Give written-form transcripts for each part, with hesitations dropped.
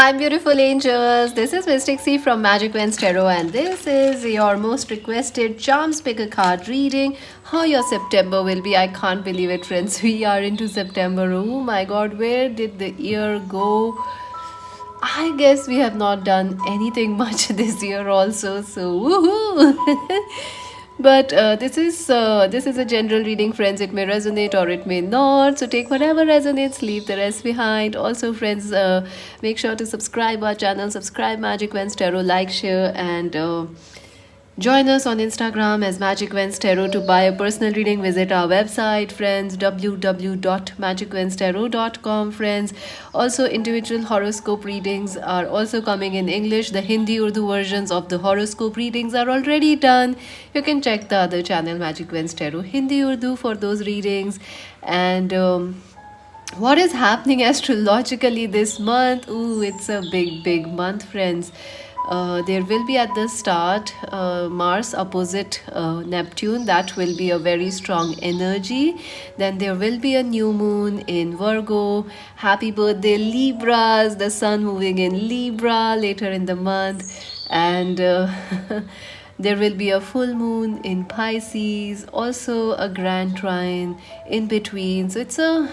Hi, beautiful angels. This is Mystic C from Magic Wens Tarot, and this is your most requested Charms Pick a Card reading. How your September will be. I can't believe it, friends. We are into September. Oh my god, where did the year go? I guess we have not done anything much this year, also. So, woohoo! But this is a general reading, friends. It may resonate or it may not. So take whatever resonates, leave the rest behind. Also, friends, make sure to subscribe our channel, subscribe Magic Wens Tarot, like, share, and join us on Instagram as Magic Wens Tarot. To buy a personal reading, visit our website, friends, www.magicwenstarot.com, friends. Also, individual horoscope readings are also coming in English. The Hindi Urdu versions of the horoscope readings are already done. You can check the other channel, Magic Wens Tarot Hindi Urdu, for those readings. And what is happening astrologically this month? Ooh, it's a big month, friends. There will be at the start Mars opposite Neptune. That will be a very strong energy. Then there will be a new moon in Virgo. Happy birthday, Libras. The sun moving in Libra later in the month. And there will be a full moon in Pisces, also a grand trine in between. So it's a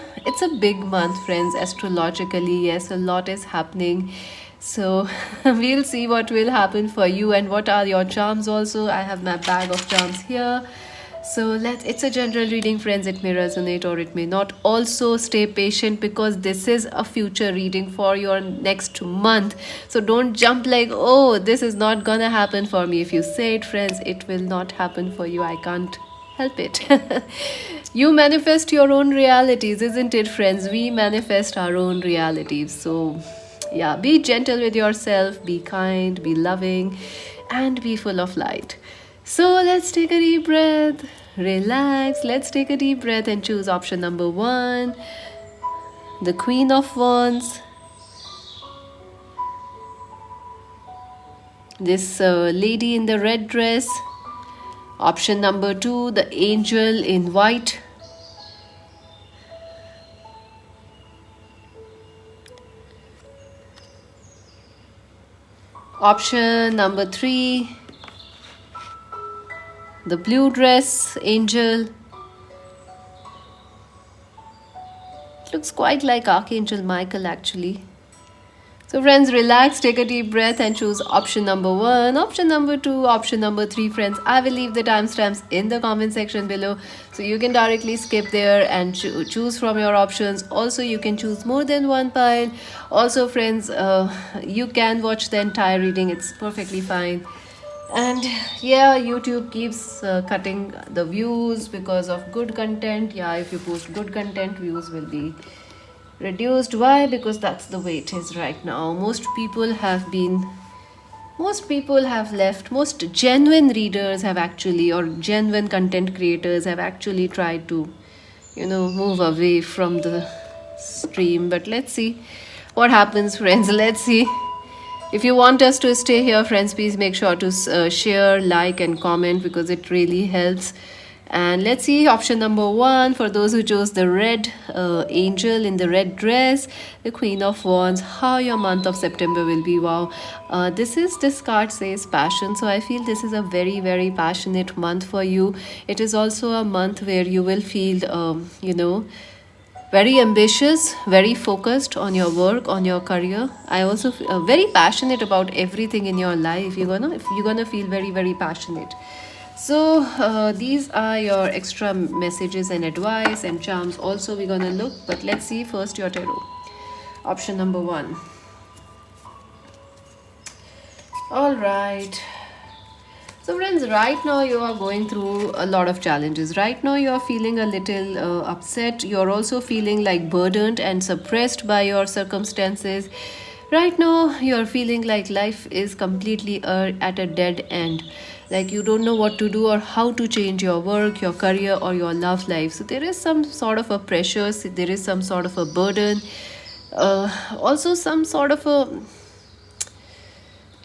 big month, friends, astrologically. Yes, a lot is happening. So we'll see what will happen for you and what are your charms also. I have my bag of charms here. So it's a general reading, friends. It may resonate or it may not. Also stay patient because this is a future reading for your next month. So don't jump like, oh, this is not gonna happen for me. If you say it, friends, it will not happen for you. I can't help it. You manifest your own realities, isn't it, friends? We manifest our own realities. So yeah, be gentle with yourself, be kind, be loving, and be full of light. So let's take a deep breath, relax. Let's take a deep breath and choose option number one, the Queen of Wands. This lady in the red dress. Option number two, the angel in white. Option number three, the blue dress angel. It looks quite like Archangel Michael, actually. So friends, relax, take a deep breath and choose option number one, option number two, option number three, friends. I will leave the timestamps in the comment section below, so you can directly skip there and choose from your options. Also, you can choose more than one pile. Also, friends, you can watch the entire reading. It's perfectly fine. And yeah, YouTube keeps cutting the views because of good content. Yeah, if you post good content, views will be reduced. Why? Because that's the way it is right now. Most people have left. Most genuine readers have actually, or genuine content creators have actually tried to, move away from the stream. But let's see what happens, friends. Let's see. If you want us to stay here, friends, please make sure to share, like, and comment because it really helps. And let's see option number one, for those who chose the red angel in the red dress, the Queen of Wands. How your month of September will be. Wow. This card says passion, so I feel this is a very passionate month for you. It is also a month where you will feel very ambitious, very focused on your work, on your career. I also feel very passionate about everything in your life. You're gonna feel very passionate. So these are your extra messages and advice and charms. Also, we're gonna look, but let's see first your tarot. Option number one. All right. So friends, right now you are going through a lot of challenges. Right now you are feeling a little upset. You're also feeling like burdened and suppressed by your circumstances. Right now you're feeling like life is completely at a dead end. Like you don't know what to do or how to change your work, your career, or your love life. So there is some sort of a pressure. There is some sort of a burden. Also some sort of a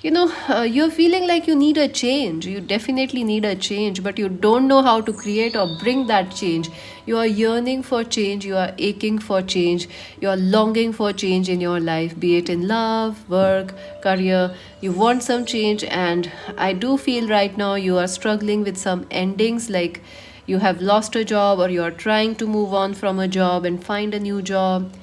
you're feeling like you need a change. You definitely need a change, but you don't know how to create or bring that change. You are yearning for change, you are aching for change, you are longing for change in your life, be it in love, work, career. You want some change, and I do feel right now you are struggling with some endings, like you have lost a job, or you are trying to move on from a job and find a new job.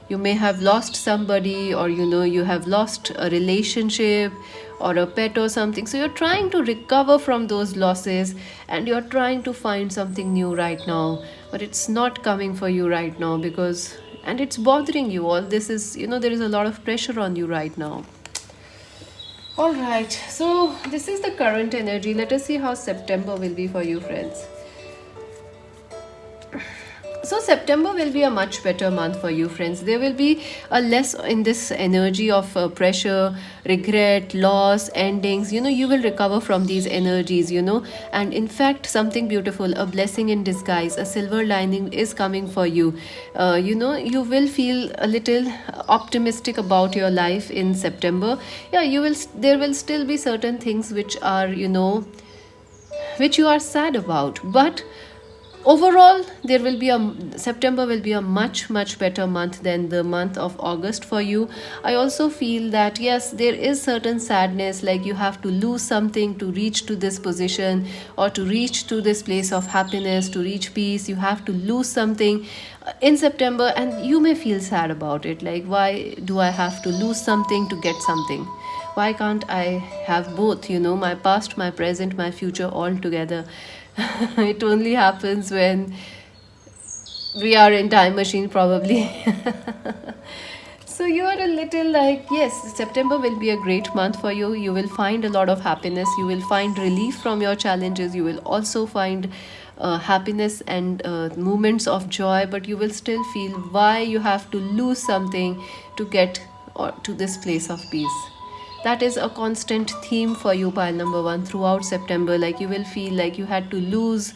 You may have lost somebody, or you have lost a relationship or a pet or something, so you're trying to recover from those losses, and you're trying to find something new right now, but it's not coming for you right now, because and it's bothering you. All this is, there is a lot of pressure on you right now. All right, so this is the current energy. Let us see how September will be for you, friends. So September will be a much better month for you, friends. There will be a less in this energy of pressure, regret, loss, endings. You will recover from these energies, and in fact, something beautiful, a blessing in disguise, a silver lining is coming for you. You will feel a little optimistic about your life in September. Yeah, there will still be certain things which are, which you are sad about, but overall there will be a September will be a much better month than the month of August for you. I also feel that yes, there is certain sadness, like you have to lose something to reach to this position, or to reach to this place of happiness, to reach peace. You have to lose something in September, and you may feel sad about it, like why do I have to lose something to get something? Why can't I have both, my past, my present, my future all together? It only happens when we are in time machine, probably. So you are a little like, yes, September will be a great month for you. You will find a lot of happiness, you will find relief from your challenges, you will also find happiness and moments of joy, but you will still feel why you have to lose something to get or to this place of peace. That is a constant theme for you, pile number one, throughout September. Like you will feel like you had to lose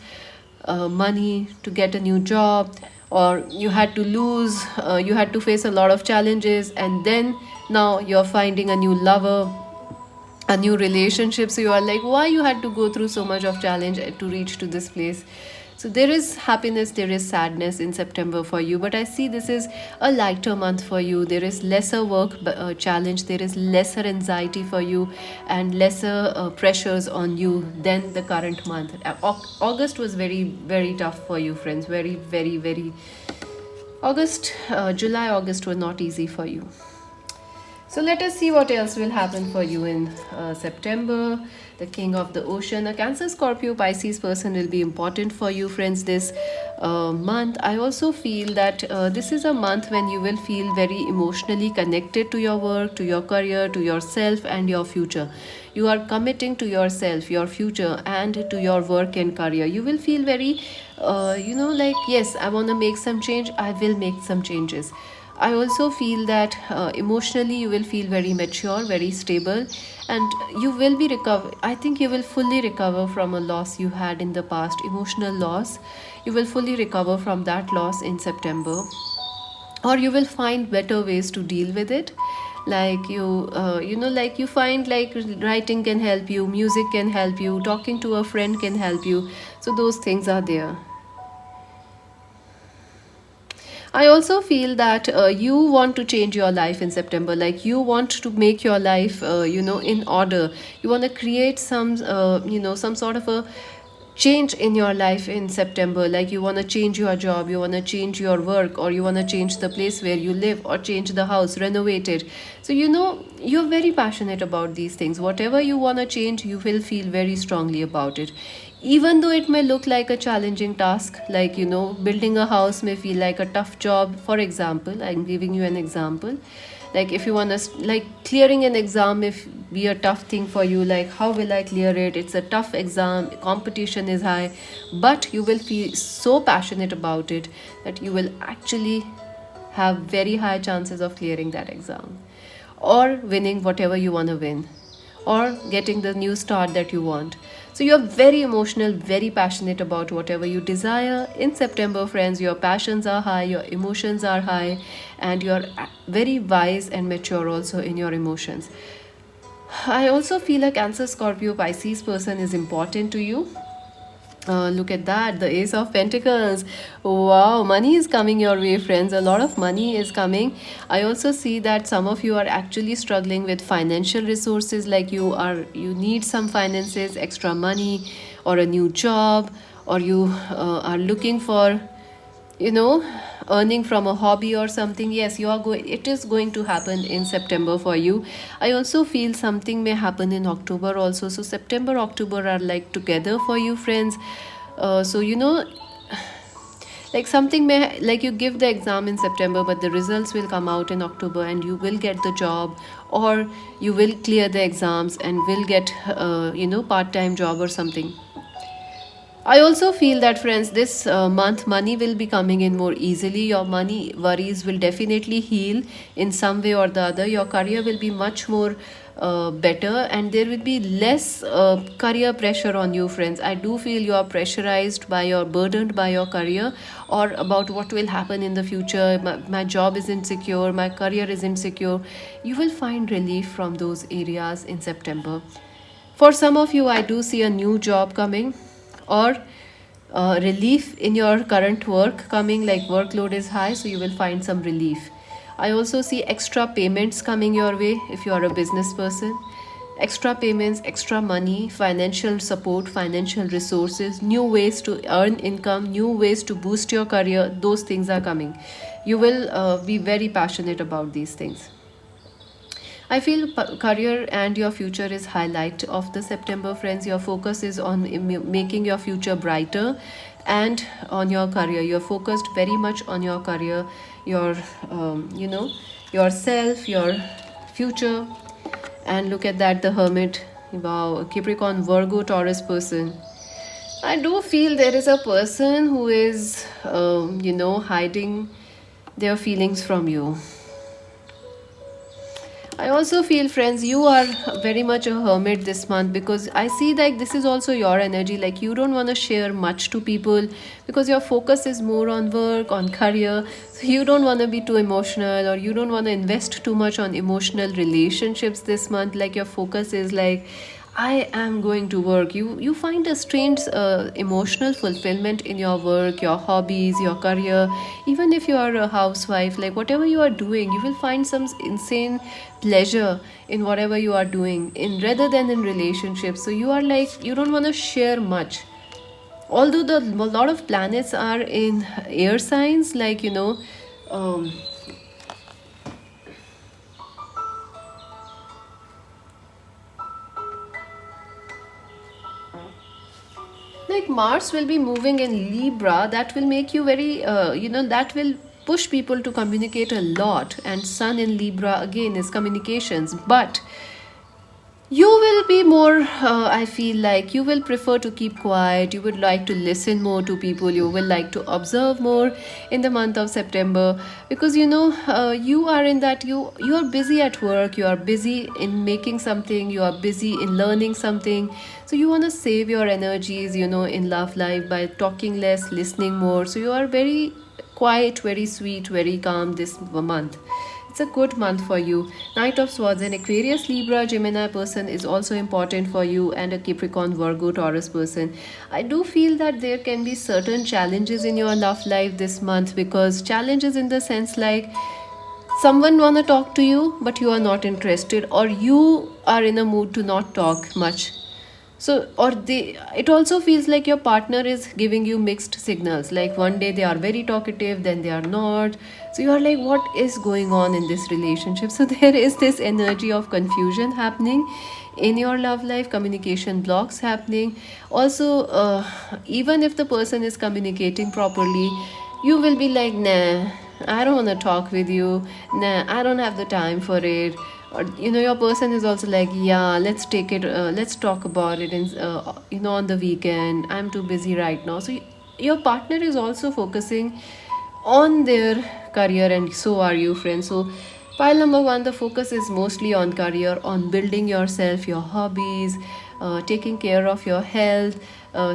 money to get a new job, or you had to face a lot of challenges, and then now you're finding a new lover, a new relationship. So you are like, why you had to go through so much of challenge to reach to this place? So there is happiness, there is sadness in September for you, but I see this is a lighter month for you. There is lesser work challenge, there is lesser anxiety for you, and lesser pressures on you than the current month. August was very tough for you, friends. Very August, July, August were not easy for you. So let us see what else will happen for you in September. The King of the Ocean, a Cancer, Scorpio, Pisces person will be important for you, friends, this month. I also feel that this is a month when you will feel very emotionally connected to your work, to your career, to yourself and your future. You are committing to yourself, your future, and to your work and career. You will feel very, like, yes, I want to make some change, I will make some changes. I also feel that emotionally you will feel very mature, very stable, and you will be recover. I think you will fully recover from a loss you had in the past, emotional loss. You will fully recover from that loss in September, or you will find better ways to deal with it. Like like you find like writing can help you, music can help you, talking to a friend can help you. So those things are there. I also feel that you want to change your life in September. Like you want to make your life, in order. You want to create some sort of a change in your life in September. Like you want to change your job, you want to change your work, or you want to change the place where you live, or change the house, renovate it. So you're very passionate about these things. Whatever you want to change, you will feel very strongly about it, even though it may look like a challenging task. Like building a house may feel like a tough job. For example, I'm giving you an example. Like if you want to, like, clearing an exam if be a tough thing for you, like how will I clear it? It's a tough exam, competition is high, but you will feel so passionate about it that you will actually have very high chances of clearing that exam, or winning whatever you want to win, or getting the new start that you want. So you're very emotional, very passionate about whatever you desire. In September, friends, your passions are high, your emotions are high, and you're very wise and mature also in your emotions. I also feel a Cancer, Scorpio, Pisces person is important to you. Look at that, the Ace of Pentacles. Wow, money is coming your way, friends. A lot of money is coming. I also see that some of you are actually struggling with financial resources, like you need some finances, extra money, or a new job, or you are looking for, you know, earning from a hobby or something. Yes, you are going, it is going to happen in September for you. I also feel something may happen in October also. So September, October are like together for you, friends. So you know, like something may, like you give the exam in September, but the results will come out in October and you will get the job, or you will clear the exams and will get part-time job or something. I also feel that, friends, this month money will be coming in more easily. Your money worries will definitely heal in some way or the other. Your career will be much more better, and there will be less career pressure on you, friends. I do feel you are pressurized by your, burdened by your career, or about what will happen in the future. My job isn't secure, my career isn't secure. You will find relief from those areas in September. For some of you, I do see a new job coming, or relief in your current work coming, like workload is high, so you will find some relief. I also see extra payments coming your way if you are a business person. Extra payments, extra money, financial support, financial resources, new ways to earn income, new ways to boost your career, those things are coming. You will be very passionate about these things. I feel career and your future is highlight of the September, friends. Your focus is on making your future brighter, and on your career. You're focused very much on your career, your yourself, your future. And look at that, the Hermit. Wow, Capricorn, Virgo, Taurus person. I do feel there is a person who is, hiding their feelings from you. I also feel, friends, you are very much a hermit this month, because I see like this is also your energy. Like you don't want to share much to people because your focus is more on work, on career. So you don't want to be too emotional, or you don't want to invest too much on emotional relationships this month. Like your focus is like, I am going to work. You find a strange emotional fulfillment in your work, your hobbies, your career. Even if you are a housewife, like whatever you are doing, you will find some insane pleasure in whatever you are doing, in rather than in relationships. So you are like, you don't want to share much. Although a lot of planets are in air signs, like um, like Mars will be moving in Libra. That will make you very that will push people to communicate a lot. And Sun in Libra again is communications, but you will be more, I feel like you will prefer to keep quiet. You would like to listen more to people. You will like to observe more in the month of September, because you are in that, you are busy at work, you are busy in making something, you are busy in learning something. So you want to save your energies, in love life, by talking less, listening more. So you are very quiet, very sweet, very calm this month. It's a good month for you. Knight of Swords, an Aquarius, Libra, Gemini person is also important for you, and a Capricorn, Virgo, Taurus person. I do feel that there can be certain challenges in your love life this month, because challenges in the sense like someone wanna talk to you but you are not interested, or you are in a mood to not talk much. So, or they, it also feels like your partner is giving you mixed signals. Like one day they are very talkative, then they are not. So you are like, what is going on in this relationship? So there is this energy of confusion happening in your love life, communication blocks happening. Also, even if the person is communicating properly, you will be like, nah, I don't want to talk with you. Nah, I don't have the time for it. Or your person is also like, yeah, let's take it, let's talk about it in on the weekend. I'm too busy right now. So your partner is also focusing on their career, and so are you, friends. So pile number one, the focus is mostly on career, on building yourself, your hobbies, taking care of your health,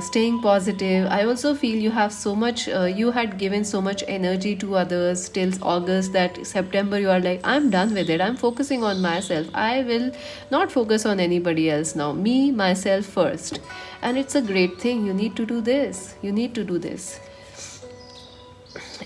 staying positive. I also feel you have so much, you had given so much energy to others till August, that September you are like, I'm done with it. I'm focusing on myself. I will not focus on anybody else now. Me, myself first. And it's a great thing. You need to do this. You need to do this.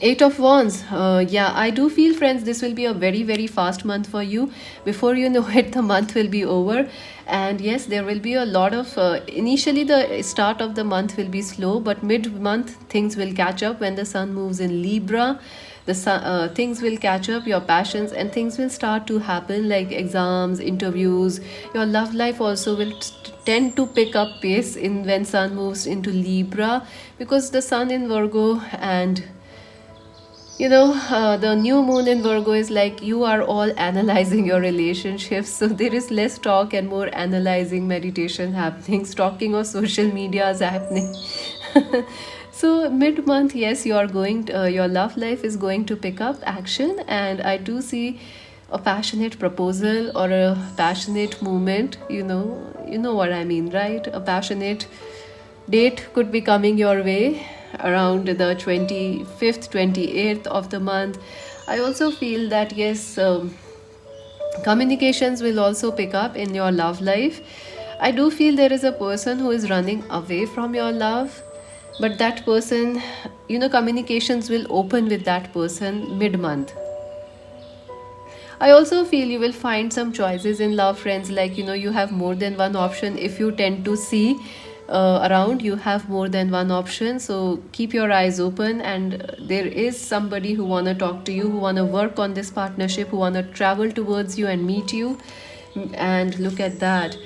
Eight of Wands. Yeah, I do feel, friends, this will be a very, very fast month for you. Before you know it, the month will be over. And yes, there will be a lot of. Initially, the start of the month will be slow, but mid month, things will catch up when the sun moves in Libra. Things will catch up, your passions, and things will start to happen like exams, interviews. Your love life also will tend to pick up pace in when sun moves into Libra, because the sun in Virgo, and the new moon in Virgo is like you are all analyzing your relationships. So there is less talk and more analyzing, meditation happening, stalking of social media is happening. So mid month, yes, you are going to, your love life is going to pick up action, and I do see a passionate proposal or a passionate movement. You know what I mean, right? A passionate date could be coming your way around the 25th, 28th of the month. I also feel that yes, communications will also pick up in your love life. I do feel there is a person who is running away from your love, but that person, communications will open with that person mid month. I also feel you will find some choices in love, friends. Like, you have more than one option. If you tend to see around, you have more than one option. So keep your eyes open. And there is somebody who want to talk to you, who want to work on this partnership, who want to travel towards you and meet you. And look at that.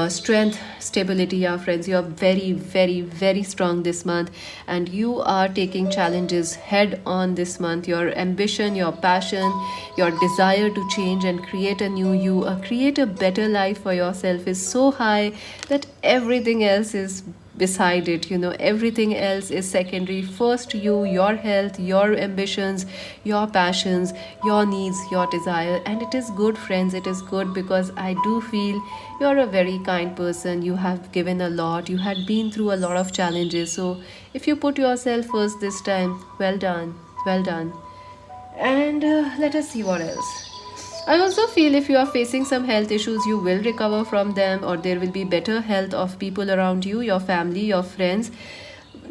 Strength, stability, yeah, friends, you are very, very, very strong this month, and you are taking challenges head on this month. Your ambition, your passion, your desire to change and create a new you, create a better life for yourself is so high that everything else is beside it. Everything else is secondary. First, you, your health, your ambitions, your passions, your needs, your desire. And it is good, friends, it is good, because I do feel you're a very kind person. You have given a lot, you had been through a lot of challenges. So if you put yourself first this time, well done, well done. And let us see what else. I also feel if you are facing some health issues, you will recover from them, or there will be better health of people around you, your family, your friends.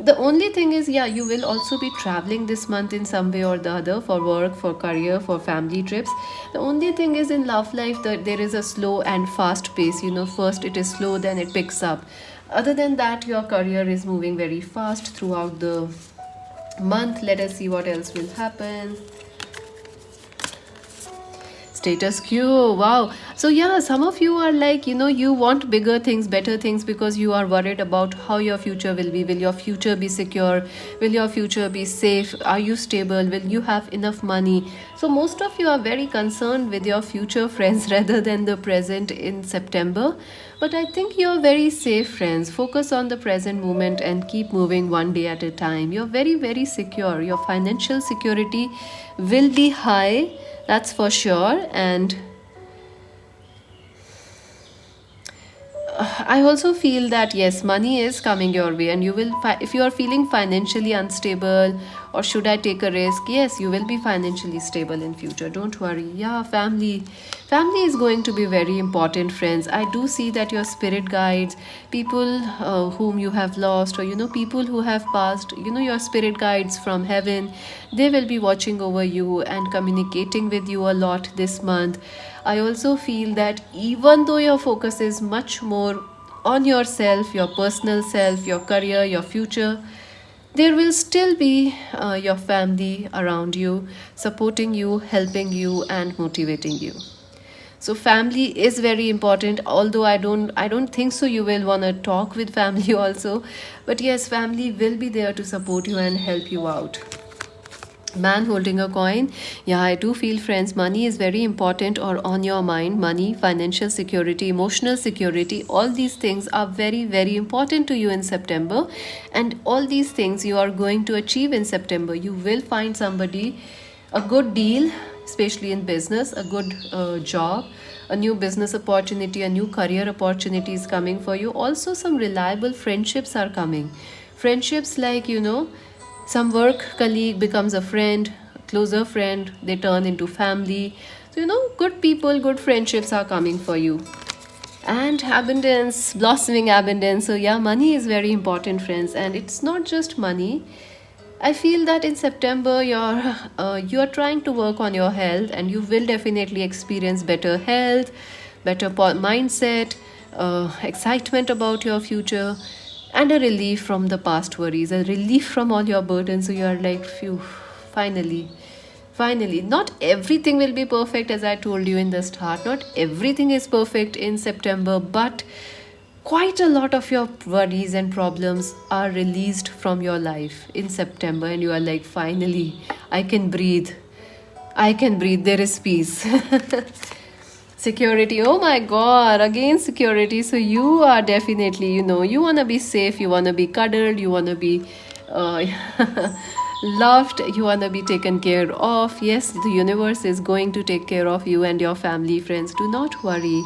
The only thing is, yeah, you will also be traveling this month in some way or the other, for work, for career, for family trips. The only thing is, in love life, that there is a slow and fast pace. First it is slow, then it picks up. Other than that, your career is moving very fast throughout the month. Let us see what else will happen. Status quo. Wow. So yeah, some of you are like, you want bigger things, better things, because you are worried about how your future will be. Will your future be secure? Will your future be safe? Are you stable? Will you have enough money? So most of you are very concerned with your future, friends, rather than the present in September. But I think you're very safe, friends. Focus on the present moment and keep moving one day at a time. You're very, very secure. Your financial security will be high, that's for sure. And I also feel that yes, money is coming your way, and you will if you are feeling financially unstable, or should I take a risk, yes, you will be financially stable in future, don't worry. Yeah, family is going to be very important, friends. I do see that your spirit guides, people whom you have lost, or people who have passed, your spirit guides from heaven, they will be watching over you and communicating with you a lot this month. I also feel that even though your focus is much more on yourself, your personal self, your career, your future, there will still be your family around you, supporting you, helping you, and motivating you. So family is very important, although I don't think so you will want to talk with family also. But yes, family will be there to support you and help you out. Man holding a coin. Yeah, I do feel, friends, money is very important or on your mind. Money, financial security, emotional security, all these things are very, very important to you in September. And all these things you are going to achieve in September. You will find somebody, a good deal. especially in business. A good job, a new business opportunity, a new career opportunity is coming for you. Also, some reliable friendships are coming. Friendships like, some work colleague becomes a friend, closer friend, they turn into family. So, good people, good friendships are coming for you. And abundance, blossoming abundance. So yeah, money is very important, friends, and it's not just money. I feel that in September you're trying to work on your health, and you will definitely experience better health, better mindset, excitement about your future, and a relief from the past worries, a relief from all your burdens. So you are like, phew, finally. Finally, not everything will be perfect, as I told you in the start. Not everything is perfect in September, but quite a lot of your worries and problems are released from your life in September, and you are like, finally, I can breathe. I can breathe. There is peace. Security. Oh my God. Again, security. So you are definitely, you want to be safe. You want to be cuddled. You want to be uh, loved. You want to be taken care of. Yes, the universe is going to take care of you and your family, friends. Do not worry.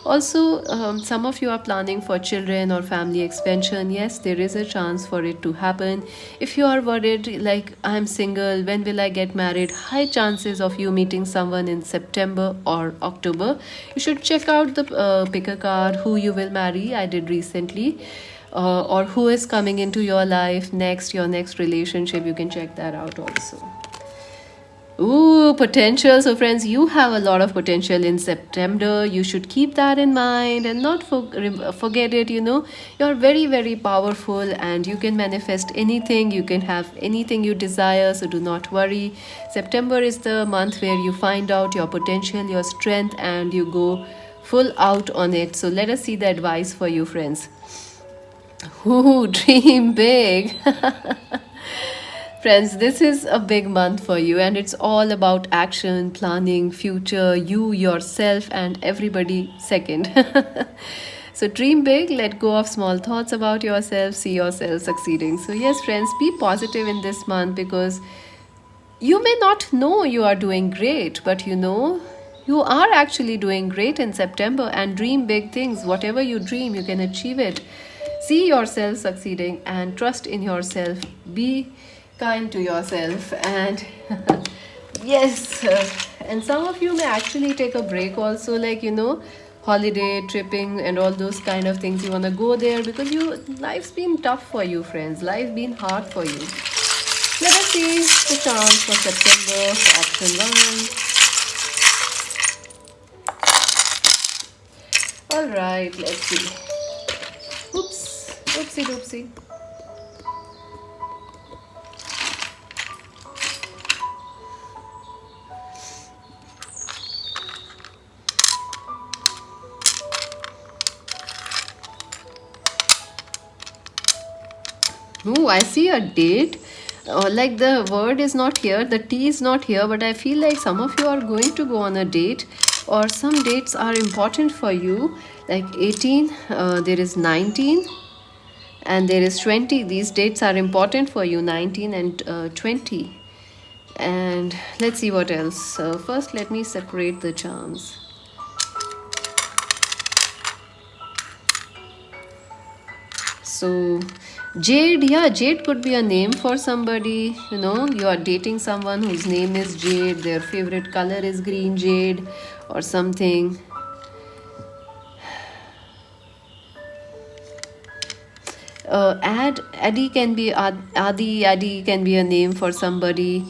Also, some of you are planning for children or family expansion. Yes, there is a chance for it to happen. If you are worried, like, I'm single, when will I get married? High chances of you meeting someone in September or October. You should check out the pick a card, who you will marry. I did recently. Or who is coming into your life next, your next relationship. You can check that out also. Ooh, potential. So, friends, you have a lot of potential in September. You should keep that in mind and not forget it. You're very, very powerful, and you can manifest anything. You can have anything you desire. So, do not worry. September is the month where you find out your potential, your strength, and you go full out on it. So, let us see the advice for you, friends. Ooh, dream big. Friends, this is a big month for you, and it's all about action, planning, future, you, yourself, and everybody second. So, dream big, let go of small thoughts about yourself, see yourself succeeding. So, yes, friends, be positive in this month, because you may not know you are doing great, but you are actually doing great in September. And dream big things. Whatever you dream, you can achieve it. See yourself succeeding and trust in yourself. Be kind to yourself, and yes, and some of you may actually take a break also, like, holiday tripping and all those kind of things. You want to go there because life's been tough for you, friends. Life's been hard for you. Let us see the charms for September. Option 1. All right, let's see. Oops, oopsie doopsie. Oh, I see a date. Like, the word is not here, the T is not here, but I feel like some of you are going to go on a date, or some dates are important for you. Like 18, there is 19, and there is 20. These dates are important for you, 19 and 20. And let's see what else. First, let me separate the charms. So, Jade, yeah, Jade could be a name for somebody. You are dating someone whose name is Jade, their favorite color is green jade or something. Adi can be Adi can be a name for somebody.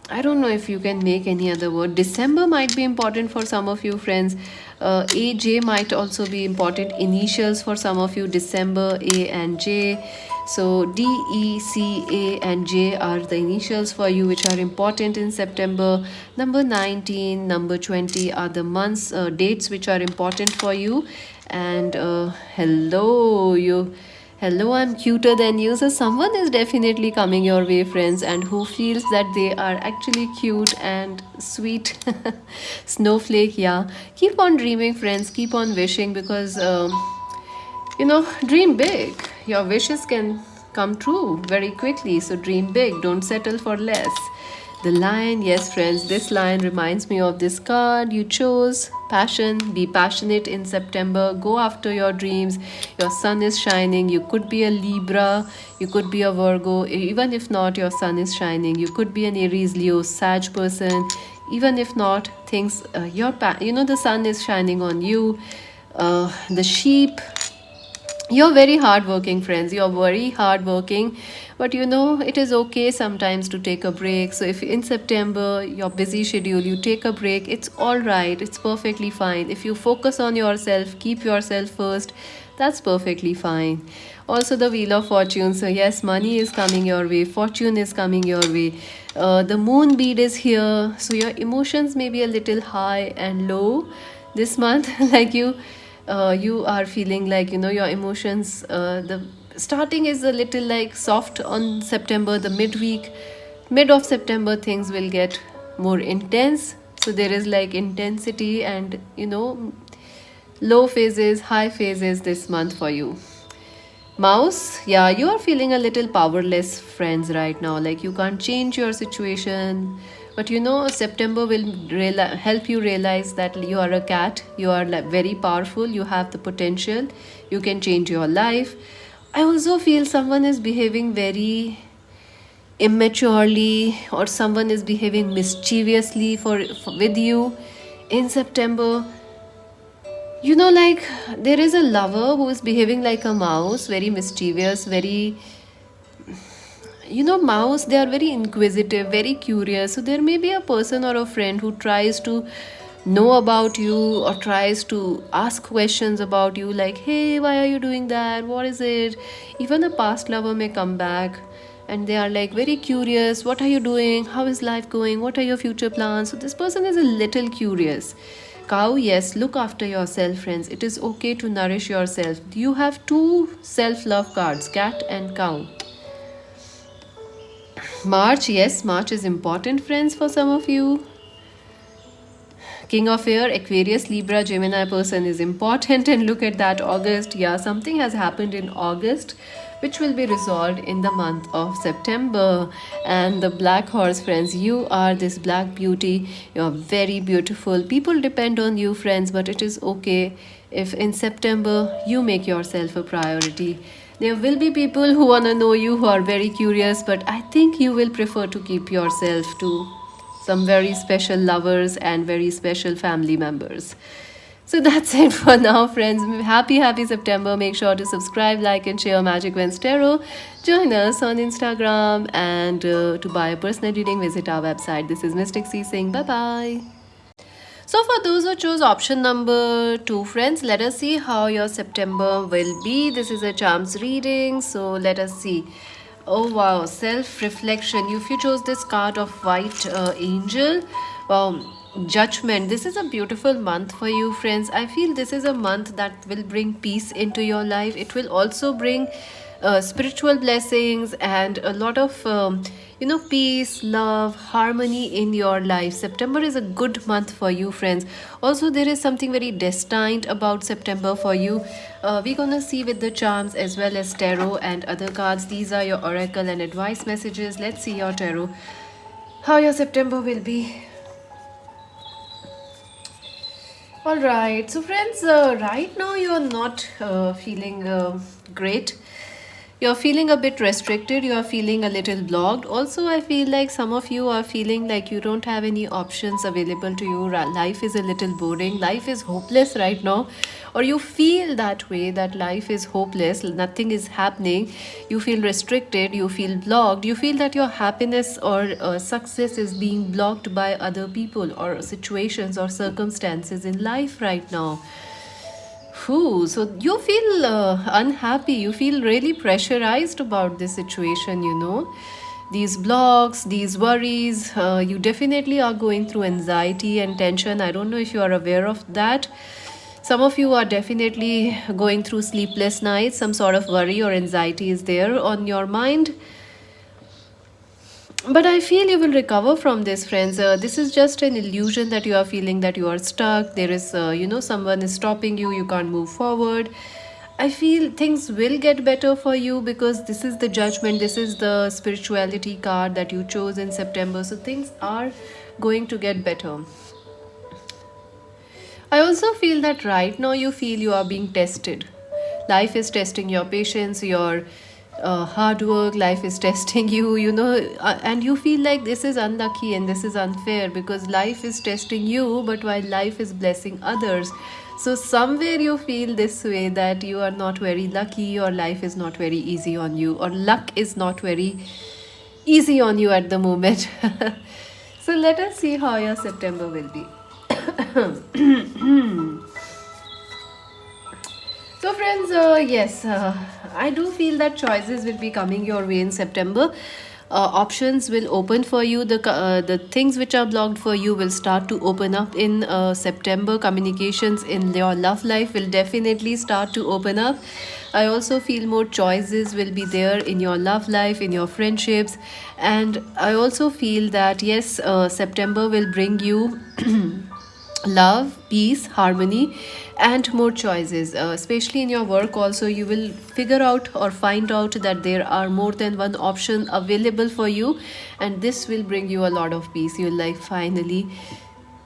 I don't know if you can make any other word. December might be important for some of you, friends. AJ might also be important. Initials for some of you, December, A and J. So D, E, C, A and J are the initials for you, which are important in September. Number 19, number 20 are the months, dates which are important for you. And hello, I'm cuter than you. So someone is definitely coming your way, friends, and who feels that they are actually cute and sweet. Snowflake, yeah. Keep on dreaming, friends. Keep on wishing, because dream big. Your wishes can come true very quickly. So dream big, don't settle for less. The lion, yes, friends, this lion reminds me of this card you chose. Passion, be passionate in September, go after your dreams. Your sun is shining. You could be a Libra, you could be a Virgo. Even if not, your sun is shining. You could be an Aries, Leo, Sag person. Even if not, things, the sun is shining on you. The sheep, you're very hardworking, friends. You're very hardworking, but it is okay sometimes to take a break. So, if in September your busy schedule, you take a break, it's all right, it's perfectly fine. If you focus on yourself, keep yourself first, that's perfectly fine. Also, the Wheel of Fortune. So, yes, money is coming your way, fortune is coming your way. The moon bead is here, so your emotions may be a little high and low this month, like you are feeling like your emotions, the starting is a little like soft on September. The mid of September, things will get more intense. So there is like intensity and low phases, high phases this month for you. Mouse, yeah, you are feeling a little powerless, friends, right now. Like you can't change your situation. But September will help you realize that you are a cat. You are like very powerful. You have the potential. You can change your life. I also feel someone is behaving very immaturely, or someone is behaving mischievously with you in September. Like there is a lover who is behaving like a mouse, very mischievous, very, mouse, they are very inquisitive, very curious. So there may be a person or a friend who tries to know about you, or tries to ask questions about you, like, hey, why are you doing that, what is it? Even a past lover may come back, and they are like very curious, what are you doing, how is life going, what are your future plans? So this person is a little curious. Cow, yes, look after yourself, friends. It is okay to nourish yourself. You have two self-love cards, cat and cow. March, yes, March is important, friends, for some of you. King of Air, Aquarius, Libra, Gemini person is important. And look at that, August. Yeah, something has happened in August which will be resolved in the month of September. And the Black Horse, friends, you are this black beauty. You're very beautiful. People depend on you, friends, but it is okay if in September you make yourself a priority. There will be people who want to know you, who are very curious, but I think you will prefer to keep yourself to some very special lovers and very special family members. So that's it for now, friends. Happy September. Make sure to subscribe, like, and share Magic Wins Tarot. Join us on Instagram, and to buy a personal reading, visit our website. This is Mystic C saying bye bye. So for those who chose option number 2, friends, let us see how your September will be. This is a charms reading, so let us see. Oh wow, self-reflection. If you chose this card of white angel, wow, judgment. This is a beautiful month for you, friends. I feel this is a month that will bring peace into your life. It will also bring spiritual blessings and a lot of peace, love, harmony in your life. September is a good month for you, friends. Also, there is something very destined about September for you. We're gonna see with the charms as well as tarot and other cards. These are your oracle and advice messages. Let's see your tarot, how your September will be. All right, so friends, right now you are not feeling great. You're feeling a bit restricted, you are feeling a little blocked. Also, I feel like some of you are feeling like you don't have any options available to you. Life is a little boring, life is hopeless right now, or you feel that way, that life is hopeless, nothing is happening. You feel restricted, you feel blocked, you feel that your happiness or success is being blocked by other people or situations or circumstances in life right now. Whew, so you feel unhappy, you feel really pressurized about this situation. These blocks, these worries, you definitely are going through anxiety and tension. I don't know if you are aware of that. Some of you are definitely going through sleepless nights, some sort of worry or anxiety is there on your mind. But I feel you will recover from this, friends. This is just an illusion that you are feeling that you are stuck. There is, someone is stopping you. You can't move forward. I feel things will get better for you because this is the judgment, this is the spirituality card that you chose in September. So things are going to get better. I also feel that right now you feel you are being tested. Life is testing your patience, your hard work, life is testing you, and you feel like this is unlucky and this is unfair because life is testing you, but while life is blessing others. So, somewhere you feel this way that you are not very lucky, or life is not very easy on you, or luck is not very easy on you at the moment. So, let us see how your September will be. So, friends, yes, I do feel that choices will be coming your way in September. Options will open for you. The things which are blocked for you will start to open up in September. Communications in your love life will definitely start to open up. I also feel more choices will be there in your love life, in your friendships, and I also feel that yes, September will bring you love, peace, harmony, and more choices. Especially in your work, also, you will figure out or find out that there are more than one option available for you, and this will bring you a lot of peace. You'll like, finally,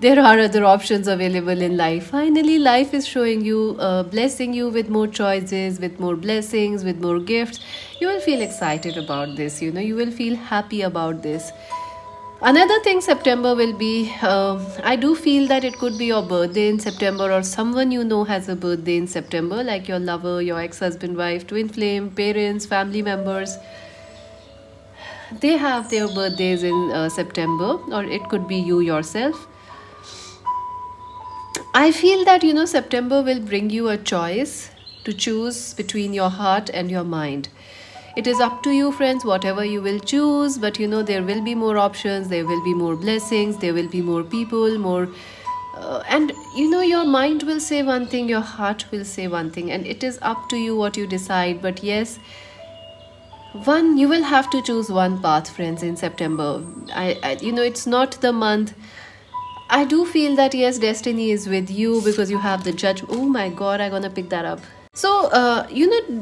there are other options available in life. Finally, life is showing you, blessing you with more choices, with more blessings, with more gifts. You will feel excited about this, you will feel happy about this. Another thing September will be, I do feel that it could be your birthday in September, or someone you know has a birthday in September, like your lover, your ex husband, wife, twin flame, parents, family members. They have their birthdays in September, or it could be you yourself. I feel that September will bring you a choice to choose between your heart and your mind. It is up to you, friends, whatever you will choose, but there will be more options, there will be more blessings, there will be more people, more. And your mind will say one thing, your heart will say one thing, and it is up to you what you decide. But yes, you will have to choose one path, friends, in September. It's not the month. I do feel that yes, destiny is with you because you have the judge. Oh my God, I'm gonna pick that up. So,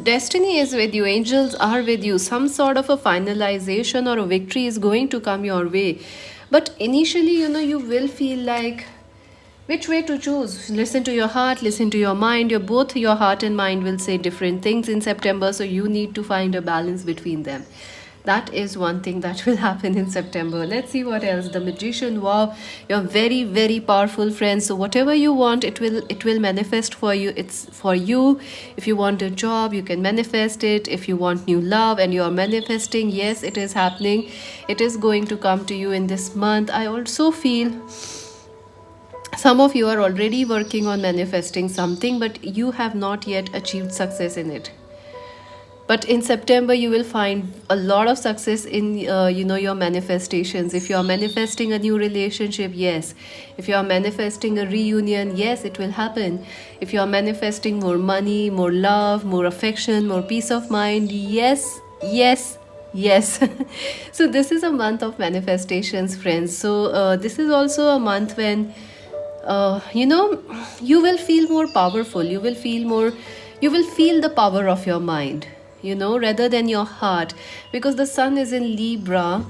destiny is with you, angels are with you. Some sort of a finalization or a victory is going to come your way. But initially, you will feel like which way to choose. Listen to your heart, listen to your mind. Both your heart and mind will say different things in September, so you need to find a balance between them. That is one thing that will happen in September. Let's see what else. The magician. Wow, you're very, very powerful, friends. So whatever you want, it will manifest for you. It's for you. If you want a job, you can manifest it. If you want new love and you are manifesting, yes, it is happening. It is going to come to you in this month. I also feel some of you are already working on manifesting something, but you have not yet achieved success in it. But in September you will find a lot of success in your manifestations. If you are manifesting a new relationship, yes. If you are manifesting a reunion, yes, it will happen. If you are manifesting more money, more love, more affection, more peace of mind, yes, yes, yes. So this is a month of manifestations, friends. So this is also a month when you will feel more powerful. You will feel the power of your mind, rather than your heart, because the sun is in Libra,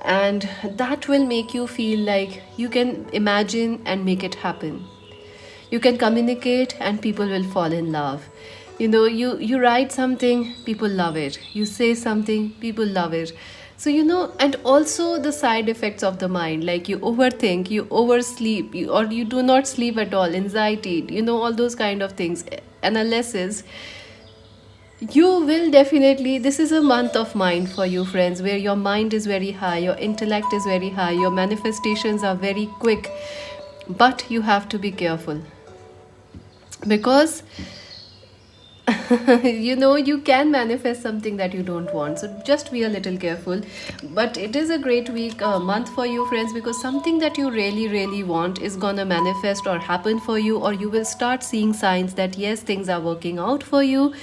and that will make you feel like you can imagine and make it happen. You can communicate and people will fall in love. You write something, people love it. You say something, people love it. So and also the side effects of the mind, like you overthink, you oversleep, or you do not sleep at all, anxiety, all those kind of things, analysis. You will definitely, this is a month of mind for you, friends, where your mind is very high, your intellect is very high, your manifestations are very quick. But you have to be careful, because you can manifest something that you don't want, so just be a little careful. But it is a great month for you, friends, because something that you really, really want is gonna manifest or happen for you, or you will start seeing signs that yes, things are working out for you,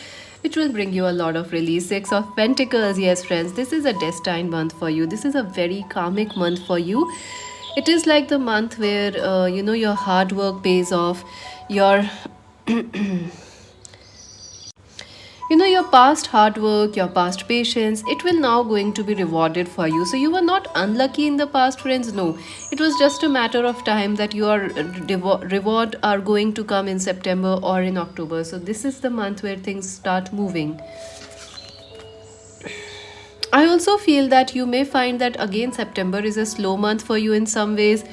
which will bring you a lot of release. Six of Pentacles. Yes, friends, this is a destined month for you. This is a very karmic month for you. It is like the month where your hard work pays off. Your You know, your past hard work, your past patience, it will now going to be rewarded for you. So you were not unlucky in the past, friends. No, it was just a matter of time that your reward are going to come in September or in October. So this is the month where things start moving. I also feel that you may find that again September is a slow month for you in some ways.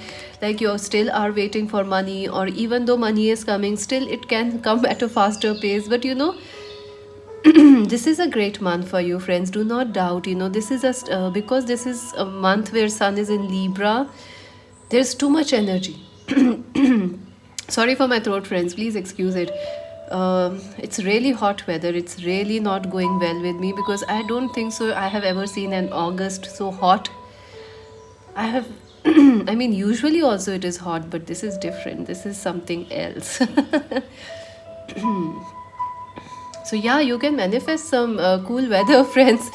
Like you still are waiting for money, or even though money is coming, still it can come at a faster pace. But you know, this is a great month for you, friends. Do not doubt. You know, this is because this is a month where Sun is in Libra. There's too much energy. Sorry for my throat, friends. Please excuse it. It's really hot weather. It's really not going well with me because I don't think so. I have ever seen an August so hot. I have. I mean, usually also it is hot, but this is different. This is something else. So yeah, you can manifest some cool weather, friends,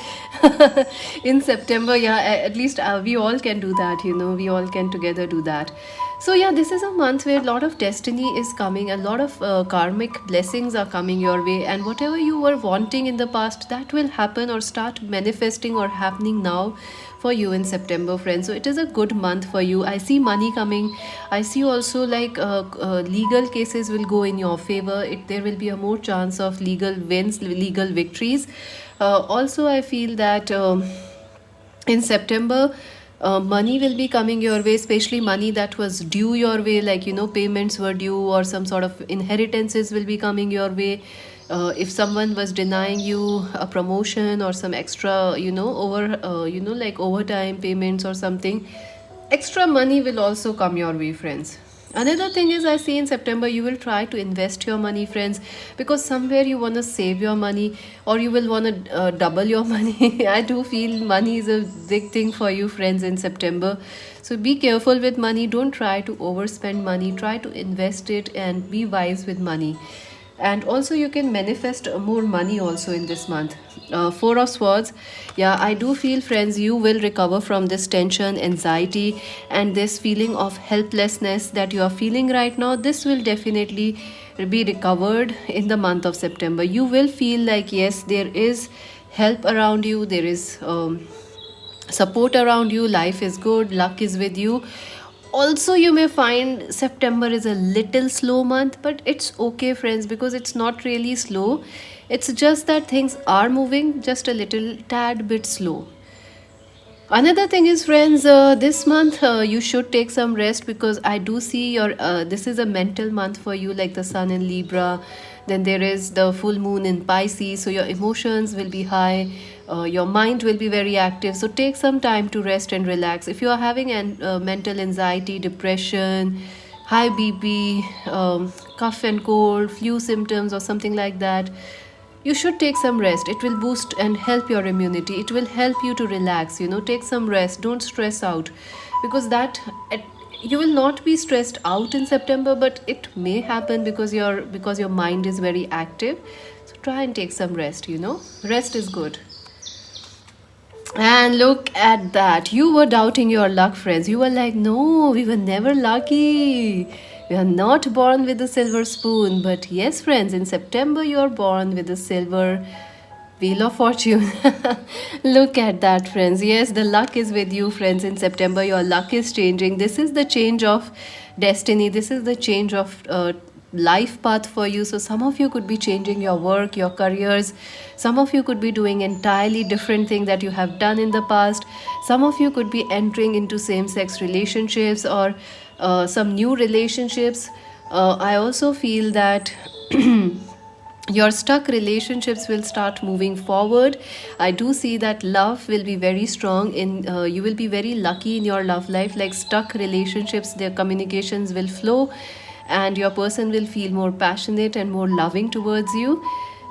in September. Yeah, at least we all can do that. You know, we all can together do that. So yeah, this is a month where a lot of destiny is coming, a lot of karmic blessings are coming your way, and whatever you were wanting in the past, that will happen or start manifesting or happening now for you in September, friends. So it is a good month for you. I see money coming. I see also like legal cases will go in your favor. There will be a more chance of legal wins, legal victories. Also, I feel that in September, money will be coming your way, especially money that was due your way, like you know, payments were due, or some sort of inheritances will be coming your way. If someone was denying you a promotion or some extra, you know, like overtime payments or something, extra money will also come your way, friends. Another thing is, I see in September you will try to invest your money, friends, because somewhere you want to save your money, or you will want to double your money. I do feel money is a big thing for you, friends, in September. So be careful with money. Don't try to overspend money. Try to invest it and be wise with money. And also you can manifest more money also in this month. Four of Swords. Yeah, I do feel, friends, you will recover from this tension, anxiety, and this feeling of helplessness that you are feeling right now. This will definitely be recovered in the month of September. You will feel like, yes, there is help around you, there is support around you, life is good, luck is with you. Also, you may find September is a little slow month, but it's okay, friends, because it's not really slow. It's just that things are moving just a little tad bit slow. Another thing is, friends, this month you should take some rest, because I do see your this is a mental month for you, like the Sun in Libra. Then there is the full moon in Pisces, so your emotions will be high, your mind will be very active. So take some time to rest and relax. If you are having an mental anxiety, depression, high BP, cough and cold, flu symptoms, or something like that, you should take some rest. It will boost and help your immunity. It will help you to relax. You know, take some rest. Don't stress out, because you will not be stressed out in September, but it may happen because your mind is very active. So try and take some rest. You know, rest is good. And look at that. You were doubting your luck, friends. You were like, no, we were never lucky. We are not born with a silver spoon. But yes, friends, in September you are born with a silver wheel of fortune. Look at that, friends. Yes, the luck is with you, friends. In September, your luck is changing. This is the change of destiny. This is the change of life path for you. So some of you could be changing your work, your careers. Some of you could be doing entirely different thing that you have done in the past. Some of you could be entering into same-sex relationships, or some new relationships. I also feel that your stuck relationships will start moving forward. I do see that love will be very strong in you will be very lucky in your love life. Like stuck relationships, their communications will flow, and your person will feel more passionate and more loving towards you.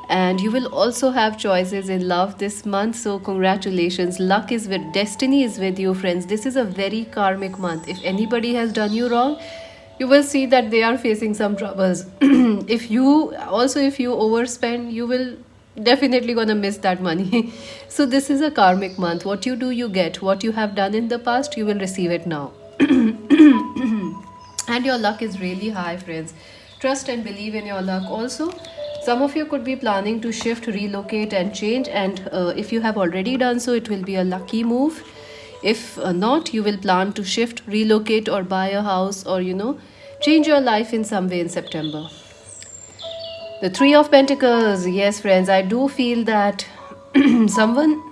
And you will also have choices in love this month. So congratulations, luck is with, destiny is with you, friends. This is a very karmic month. If anybody has done you wrong, you will see that they are facing some troubles. If you overspend, you will definitely gonna miss that money. So this is a karmic month. What you do, you get. What you have done in the past, you will receive it now. And your luck is really high, friends. Trust and believe in your luck. Also, Some of you could be planning to shift, relocate, and change, and if you have already done so, it will be a lucky move. If not, you will plan to shift, relocate, or buy a house, or change your life in some way in September. The Three of Pentacles. Yes, friends, I do feel that someone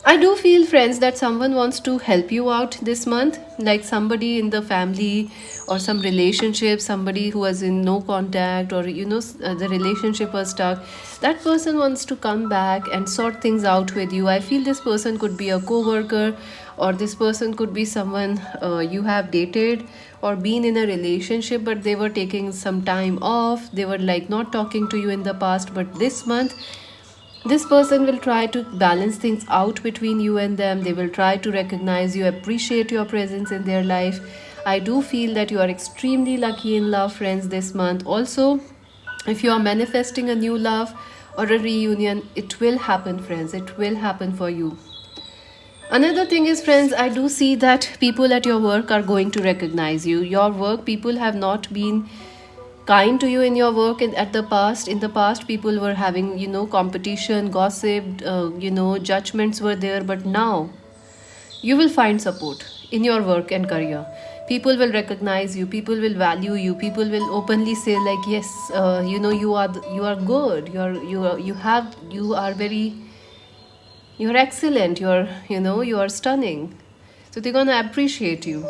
I do feel, friends, that someone wants to help you out this month, like somebody in the family or some relationship, somebody who was in no contact, or the relationship was stuck. That person wants to come back and sort things out with you. I feel this person could be a co worker, or this person could be someone you have dated or been in a relationship, but they were taking some time off. They were like not talking to you in the past, but this month this person will try to balance things out between you and them. They will try to recognize you, appreciate your presence in their life. I do feel that you are extremely lucky in love, friends, this month. Also, if you are manifesting a new love or a reunion, it will happen, friends. It will happen for you. Another thing is, friends, I do see that people at your work are going to recognize you. Your work, people have not been kind to you in your work at the past. In the past, people were having competition, gossip, judgments were there, but now you will find support in your work and career. People will recognize you, people will value you, people will openly say like, yes, you are good, you are very, you're excellent, you are stunning. So they're gonna appreciate you.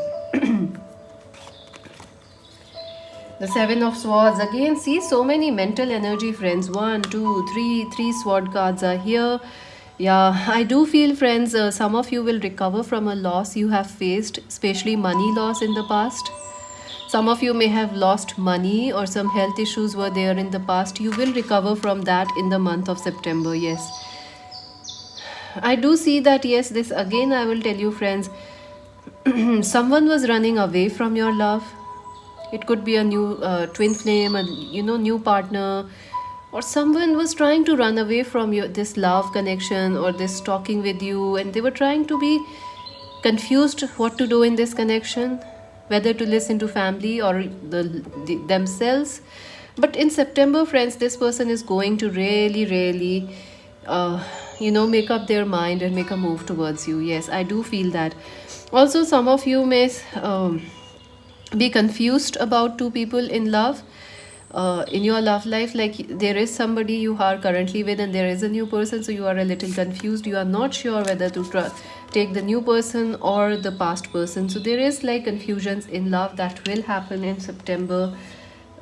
The Seven of Swords. Again, see so many mental energy, friends. One, two, three sword cards are here. Yeah, I do feel, friends, some of you will recover from a loss you have faced, especially money loss in the past. Some of you may have lost money, or some health issues were there in the past. You will recover from that in the month of September. Yes. I do see that, yes, this again, I will tell you, friends, someone was running away from your love. It could be a new twin flame, a new partner, or someone was trying to run away from this love connection or this talking with you, and they were trying to be confused what to do in this connection, whether to listen to family or themselves. But in September, friends, this person is going to really make up their mind and make a move towards you. Yes, I do feel that. Also, some of you may be confused about two people in love, in your love life. Like, there is somebody you are currently with and there is a new person, so you are a little confused. You are not sure whether to take the new person or the past person. So there is like confusions in love that will happen in September.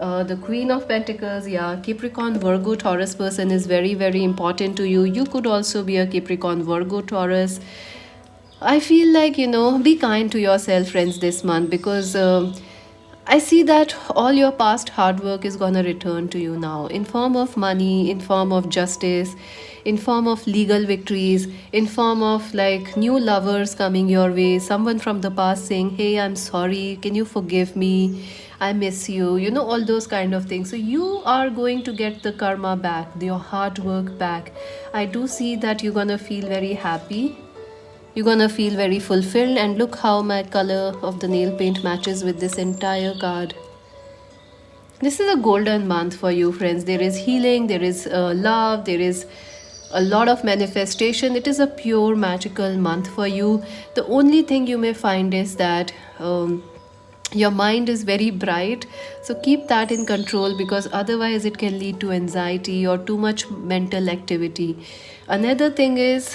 The Queen of Pentacles. Yeah, Capricorn, Virgo, Taurus person is very important to you. You could also be a Capricorn, Virgo, Taurus. I feel like, be kind to yourself, friends, this month, because I see that all your past hard work is gonna return to you now in form of money, in form of justice, in form of legal victories, in form of like new lovers coming your way, someone from the past saying, hey, I'm sorry, can you forgive me? I miss you, all those kind of things. So you are going to get the karma back, your hard work back. I do see that you're gonna feel very happy. You're gonna feel very fulfilled, and look how my color of the nail paint matches with this entire card. This is a golden month for you, friends. There is healing, there is love, there is a lot of manifestation. It is a pure magical month for you. The only thing you may find is that your mind is very bright, so keep that in control, because otherwise it can lead to anxiety or too much mental activity. Another thing is,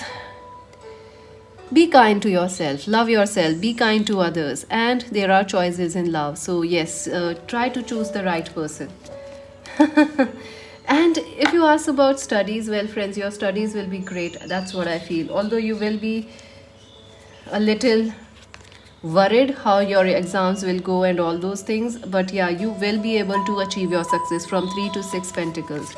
be kind to yourself, love yourself, be kind to others, and there are choices in love. So yes, try to choose the right person. And if you ask about studies, well, friends, your studies will be great. That's what I feel. Although you will be a little worried how your exams will go and all those things, but yeah, you will be able to achieve your success. From 3 to 6 Pentacles.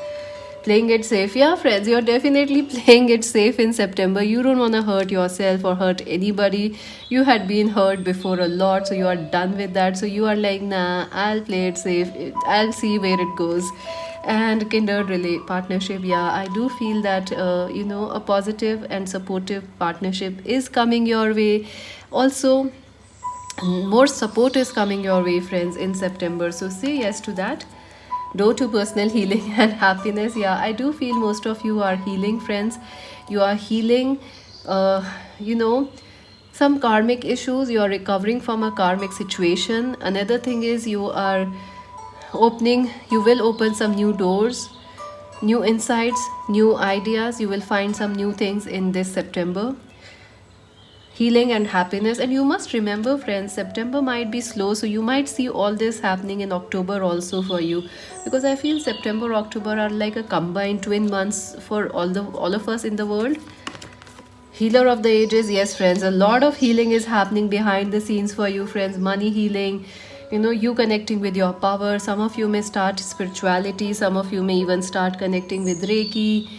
Playing it safe. Yeah, friends, you're definitely playing it safe in September. You don't want to hurt yourself or hurt anybody. You had been hurt before a lot, so you are done with that. So you are like, nah, I'll play it safe. I'll see where it goes. And kindred partnership. Yeah, I do feel that, a positive and supportive partnership is coming your way. Also, more support is coming your way, friends, in September. So say yes to that. Door to personal healing and happiness. Yeah, I do feel most of you are healing, friends. You are healing, uh, you know, some karmic issues. You are recovering from a karmic situation. Another thing is you are opening, you will open some new doors, new insights, new ideas. You will find some new things in this September. Healing and happiness. And you must remember, friends, September might be slow, so you might see all this happening in October also for you, because I feel September, October are like a combined twin months for all of us in the world. Healer of the ages, yes, friends, a lot of healing is happening behind the scenes for you, friends. Money healing, you connecting with your power. Some of you may start spirituality, some of you may even start connecting with Reiki,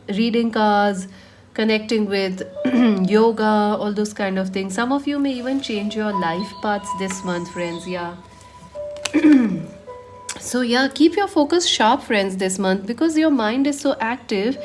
reading cards, connecting with yoga, all those kind of things. Some of you may even change your life paths this month, friends. Yeah. So yeah, keep your focus sharp, friends, this month, because your mind is so active.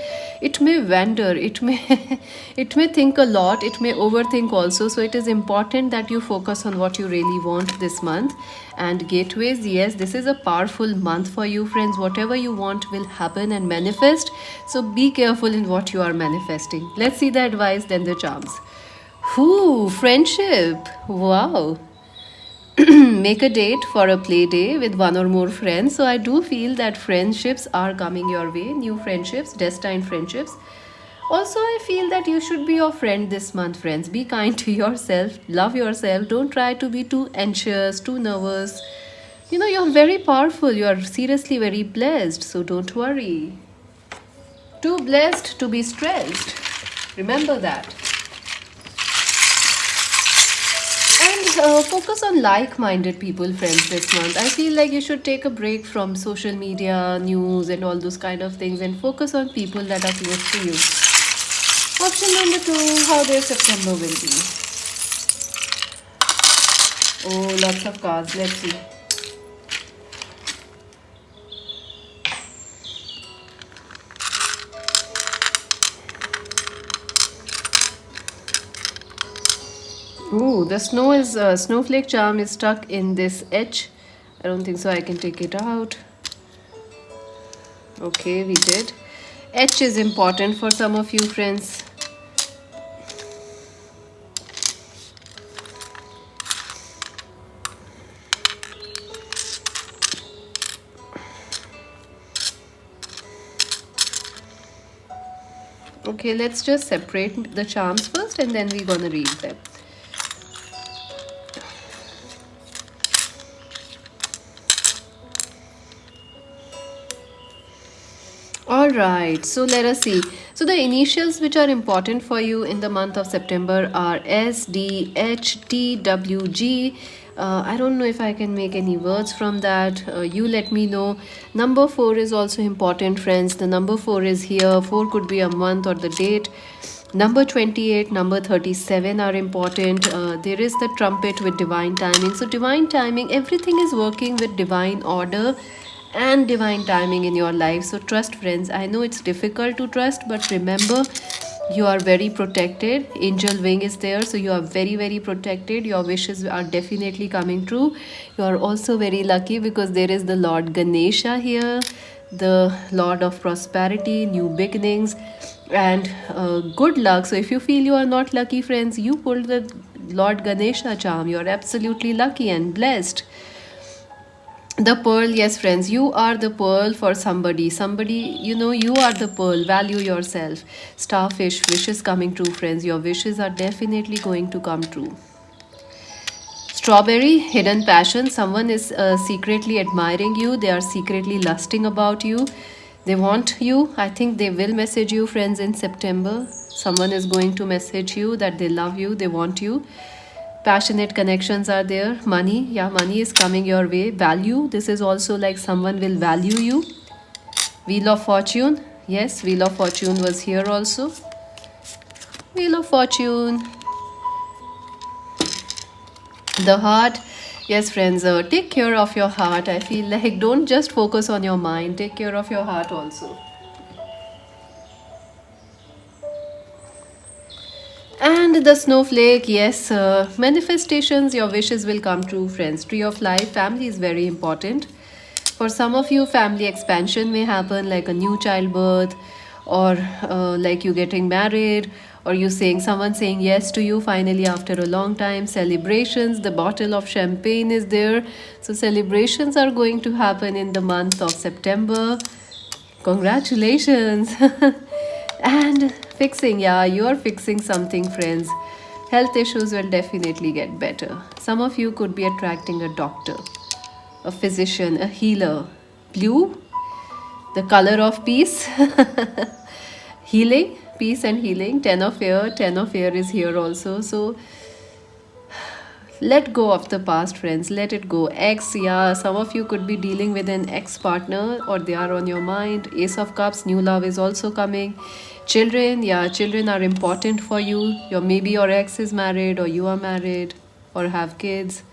It may wander, it may it may think a lot, it may overthink also. So it is important that you focus on what you really want this month. And gateways, yes, this is a powerful month for you, friends. Whatever you want will happen and manifest. So be careful in what you are manifesting. Let's see the advice, then the charms. Whoo, friendship. Wow. Make a date for a play day with one or more friends. So I do feel that friendships are coming your way, new friendships, destined friendships. Also, I feel that you should be your friend this month, friends. Be kind to yourself, love yourself. Don't try to be too anxious, too nervous. You're very powerful. You are seriously very blessed. So don't worry. Too blessed to be stressed. Remember that. And focus on like-minded people, friends, this month. I feel like you should take a break from social media, news, and all those kind of things, and focus on people that are close to you. Option number 2, how their September will be. Oh, lots of cards. Let's see. Ooh, the snowflake charm is stuck in this edge. I don't think so. I can take it out. Okay, we did. H is important for some of you, friends. Okay, let's just separate the charms first and then we're gonna read them. All right, so let us see. So the initials which are important for you in the month of September are S, D, H, T, W, G. I don't know if I can make any words from that. You let me know. Number 4 is also important, friends. The number 4 is here. 4 could be a month or the date. Number 28, number 37 are important. There is the trumpet with divine timing. So divine timing, everything is working with divine order and divine timing in your life. So trust, friends. I know it's difficult to trust, but remember, you are very protected. Angel wing is there, so you are very, very protected. Your wishes are definitely coming true. You are also very lucky because there is the Lord Ganesha here, the Lord of prosperity, new beginnings, and good luck. So if you feel you are not lucky, friends, you pulled the Lord Ganesha charm. You are absolutely lucky and blessed. The pearl, yes, friends, you are the pearl for somebody. You are the pearl. Value yourself. Starfish, wishes coming true, friends. Your wishes are definitely going to come true. Strawberry, hidden passion. Someone is secretly admiring you. They are secretly lusting about you. They want you. I think they will message you, friends, in September. Someone is going to message you that they love you, they want you. Passionate connections are there. Money, yeah, money is coming your way. Value, this is also like someone will value you. Wheel of Fortune, yes, Wheel of Fortune was here also. Wheel of Fortune. The heart, yes, friends, take care of your heart. I feel like don't just focus on your mind, take care of your heart also. And the snowflake, yes, manifestations, your wishes will come true, friends. Tree of life, family is very important. For some of you, family expansion may happen, like a new childbirth, or like you getting married, or you saying someone saying yes to you finally after a long time. Celebrations, the bottle of champagne is there. So celebrations are going to happen in the month of September. Congratulations. And fixing, yeah, you're fixing something, friends. Health issues will definitely get better. Some of you could be attracting a doctor, a physician, a healer. Blue, the color of peace. Healing, peace and healing. 10 of air, 10 of air is here also. So let go of the past, friends. Let it go. Ex, yeah, some of you could be dealing with an ex partner, or they are on your mind. Ace of cups, new love is also coming. Children, yeah, children are important for you. Maybe your ex is married, or you are married, or have kids.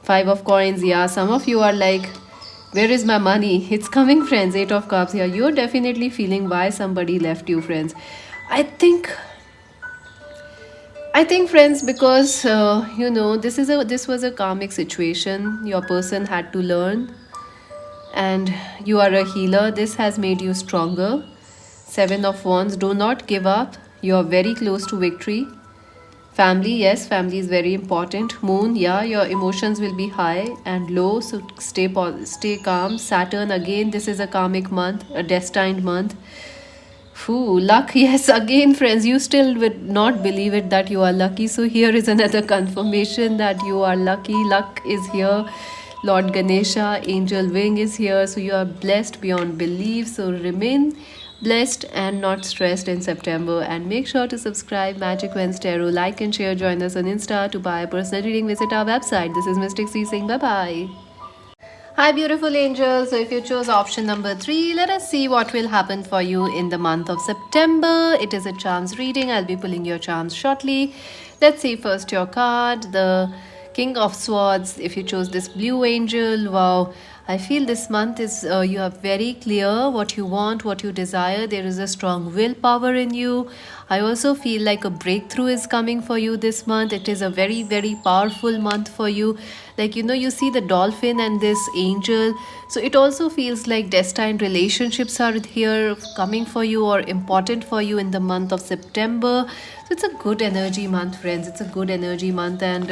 Five of coins, yeah, some of you are like, where is my money? It's coming, friends. Eight of cups, yeah, you're definitely feeling why somebody left you, friends. I think friends, because this was a karmic situation. Your person had to learn, and you are a healer. This has made you stronger. Seven of wands, do not give up. You are very close to victory. Family, yes, family is very important. Moon, yeah, your emotions will be high and low, so stay calm. Saturn, again, this is a karmic month, a destined month. Ooh, luck, yes, again, friends, you still would not believe it that you are lucky. So here is another confirmation that you are lucky. Luck is here. Lord Ganesha, angel wing is here. So you are blessed beyond belief. So remain blessed and not stressed in September. And make sure to subscribe Magic Wens Tarot. Like and share. Join us on Insta. To buy a personal reading, visit our website. This is Mystic C saying bye-bye. Hi beautiful angels, so if you chose option number 3, let us see what will happen for you in the month of September. It is a chance reading. I'll be pulling your charms shortly. Let's see first your card, the King of Swords. If you chose this blue angel, wow, I feel this month is you are very clear what you want, what you desire. There is a strong willpower in you. I also feel like a breakthrough is coming for you this month. It is a very, very powerful month for you. Like, you see the dolphin and this angel. So it also feels like destined relationships are here coming for you or important for you in the month of September. So it's a good energy month, friends. It's a good energy month. And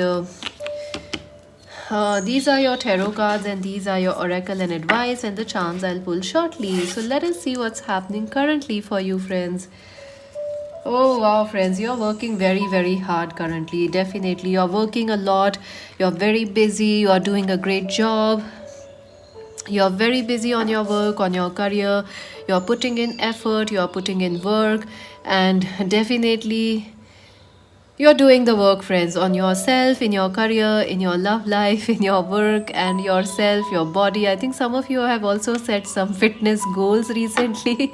these are your tarot cards, and these are your oracle and advice, and the charms I'll pull shortly. So let us see what's happening currently for you, friends. Oh wow, friends, you're working very, very hard currently. Definitely, you're working a lot. You're very busy. You are doing a great job. You're very busy on your work, on your career. You're putting in effort. You're putting in work, and definitely you're doing the work, friends, on yourself, in your career, in your love life, in your work, and yourself, your body. I think some of you have also set some fitness goals recently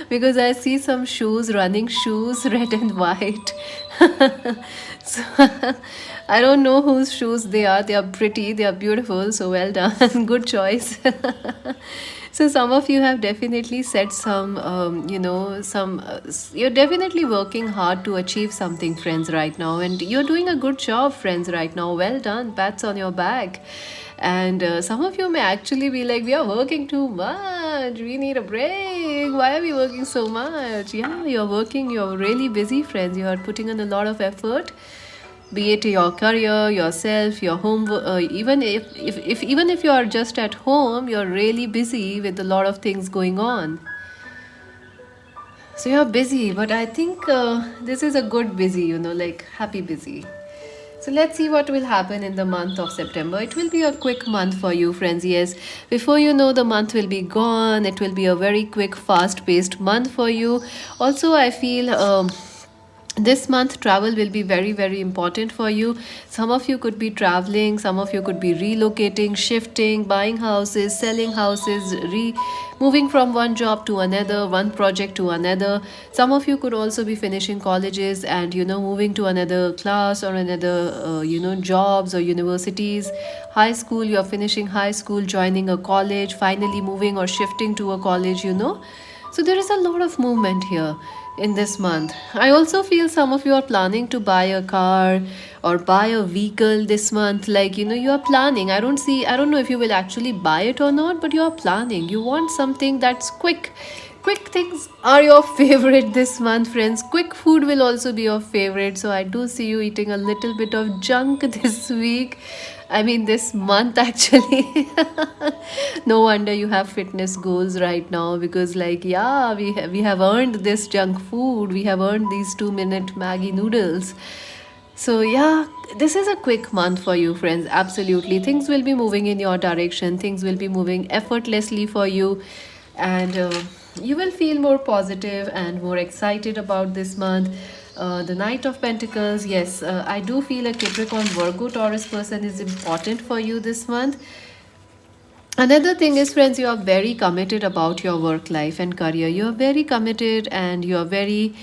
because I see some shoes, running shoes, red and white. So I don't know whose shoes they are. They are pretty, they are beautiful. So well done. Good choice. So some of you have definitely set some, you're definitely working hard to achieve something, friends, right now. And you're doing a good job, friends, right now. Well done. Pats on your back. And some of you may actually be like, we are working too much. We need a break. Why are we working so much? Yeah, you're working. You're really busy, friends. You are putting in a lot of effort, be it your career, yourself, your home. Even if you are just at home, you're really busy with a lot of things going on. So you're busy, but I think this is a good busy, like happy busy. So let's see what will happen in the month of September. It will be a quick month for you, friends. Yes, before you know, the month will be gone. It will be a very quick, fast-paced month for you. Also, I feel this month travel will be very, very important for you. Some of you could be traveling, some of you could be relocating, shifting, buying houses, selling houses, moving from one job to another, one project to another. Some of you could also be finishing colleges and moving to another class or another jobs or universities. High school, you're finishing high school, joining a college, finally moving or shifting to a college. So there is a lot of movement here. in this month. I also feel some of you are planning to buy a car or buy a vehicle this month. Like, you are planning. I don't know if you will actually buy it or not, but you are planning. You want something that's quick. Quick things are your favorite this month, friends. Quick food will also be your favorite. So I do see you eating a little bit of junk this week. I mean, this month actually. No wonder you have fitness goals right now, because, like, yeah, we have earned this junk food. We have earned these 2-minute Maggie noodles. So, yeah, this is a quick month for you, friends. Absolutely. Things will be moving in your direction, things will be moving effortlessly for you, and you will feel more positive and more excited about this month. The Knight of Pentacles, yes, I do feel a Capricorn, Virgo, Taurus person is important for you this month. Another thing is, friends, you are very committed about your work life and career. You are very committed and you are very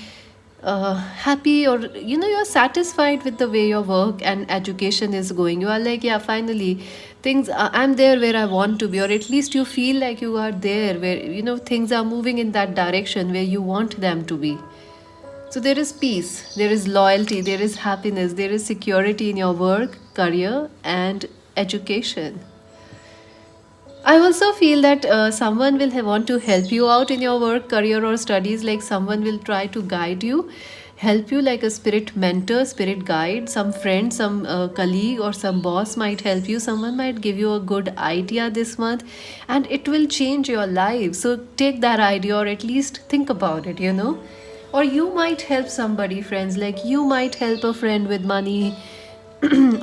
happy, or you're satisfied with the way your work and education is going. You are like, yeah, finally, I'm there where I want to be, or at least you feel like you are there where things are moving in that direction where you want them to be. So there is peace, there is loyalty, there is happiness, there is security in your work, career, and education. I also feel that someone will want to help you out in your work, career, or studies. Like, someone will try to guide you, help you, like a spirit mentor, spirit guide. Some friend, some colleague, or some boss might help you. Someone might give you a good idea this month, and it will change your life. So take that idea, or at least think about it. Or you might help somebody, friends. Like, you might help a friend with money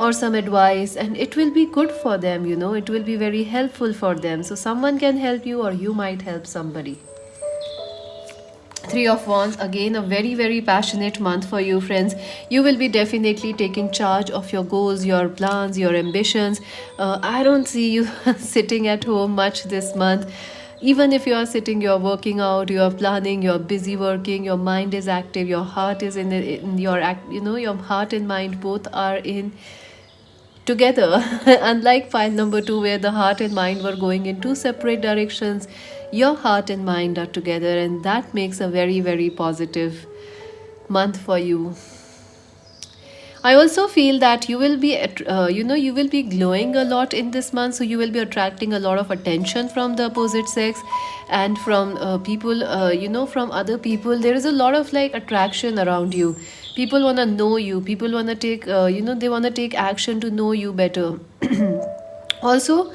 or some advice, and it will be good for them. It will be very helpful for them. So someone can help you, or you might help somebody. Three of Wands, again a very, very passionate month for you, friends. You will be definitely taking charge of your goals, your plans, your ambitions. I don't see you sitting at home much this month. Even if you are sitting, you're working out, you're planning, you're busy working, your mind is active, your heart is in your act, your heart and mind both are in together. Unlike file number 2, where the heart and mind were going in two separate directions, your heart and mind are together, and that makes a very, very positive month for you. I also feel that you will be, you will be glowing a lot in this month. So you will be attracting a lot of attention from the opposite sex, and from people, from other people. There is a lot of, like, attraction around you. People want to know you. People want to take, they want to take action to know you better. Also,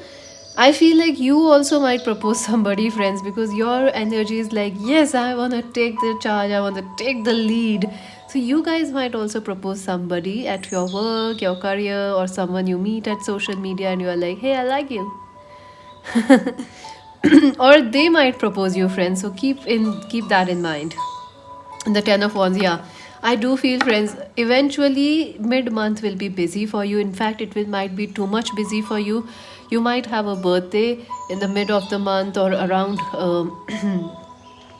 I feel like you also might propose somebody, friends, because your energy is like, yes, I want to take the charge, I want to take the lead. So you guys might also propose somebody at your work, your career, or someone you meet at social media, and you are like, hey, I like you. Or they might propose you, friends. So keep that in mind. The Ten of Wands, yeah. I do feel, friends, eventually mid month will be busy for you. In fact, it will might be too much busy for you. You might have a birthday in the mid of the month, or around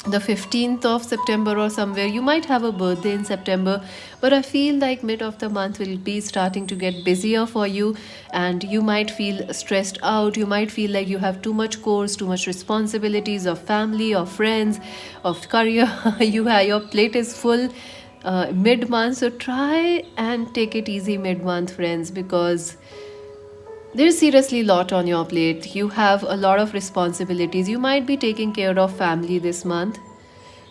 the 15th of September or somewhere. You might have a birthday in September, but I feel like mid of the month will be starting to get busier for you, and you might feel stressed out. You might feel like you have too much chores, too much responsibilities of family, of friends, of career. Your plate is full mid month. So try and take it easy mid month, friends, because there's seriously a lot on your plate. You have a lot of responsibilities. You might be taking care of family this month,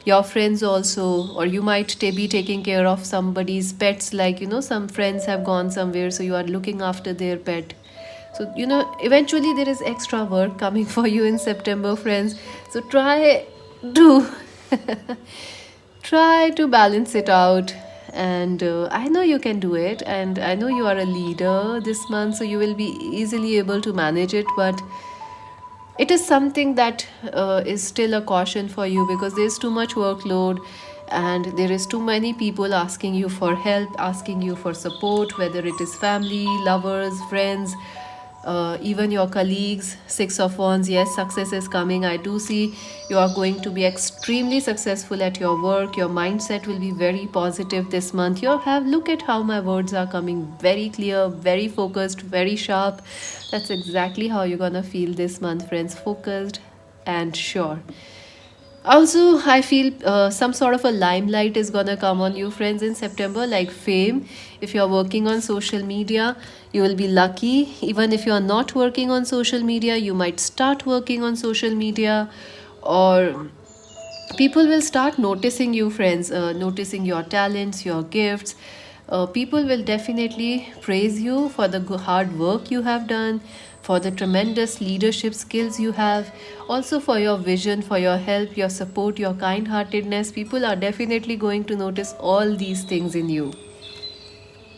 your friends also, or you might be taking care of somebody's pets. Like, some friends have gone somewhere, so you are looking after their pet. So, eventually there is extra work coming for you in September, friends. So to try to balance it out. And I know you can do it, and I know you are a leader this month, so you will be easily able to manage it. But it is something that is still a caution for you, because there's too much workload, and there is too many people asking you for help, asking you for support, whether it is family, lovers, friends, even your colleagues. Six of Wands, yes, success is coming. I do see you are going to be extremely successful at your work. Your mindset will be very positive this month. You have, look at how my words are coming, very clear, very focused, very sharp. That's exactly how you're gonna feel this month, friends. Focused and sure. Also, I feel some sort of a limelight is gonna come on you, friends, in September, like fame. If you're working on social media, you will be lucky. Even if you're not working on social media, you might start working on social media, or people will start noticing you, friends, noticing your talents, your gifts. People will definitely praise you for the hard work you have done, for the tremendous leadership skills you have, also for your vision, for your help, your support, your kind heartedness. People are definitely going to notice all these things in you.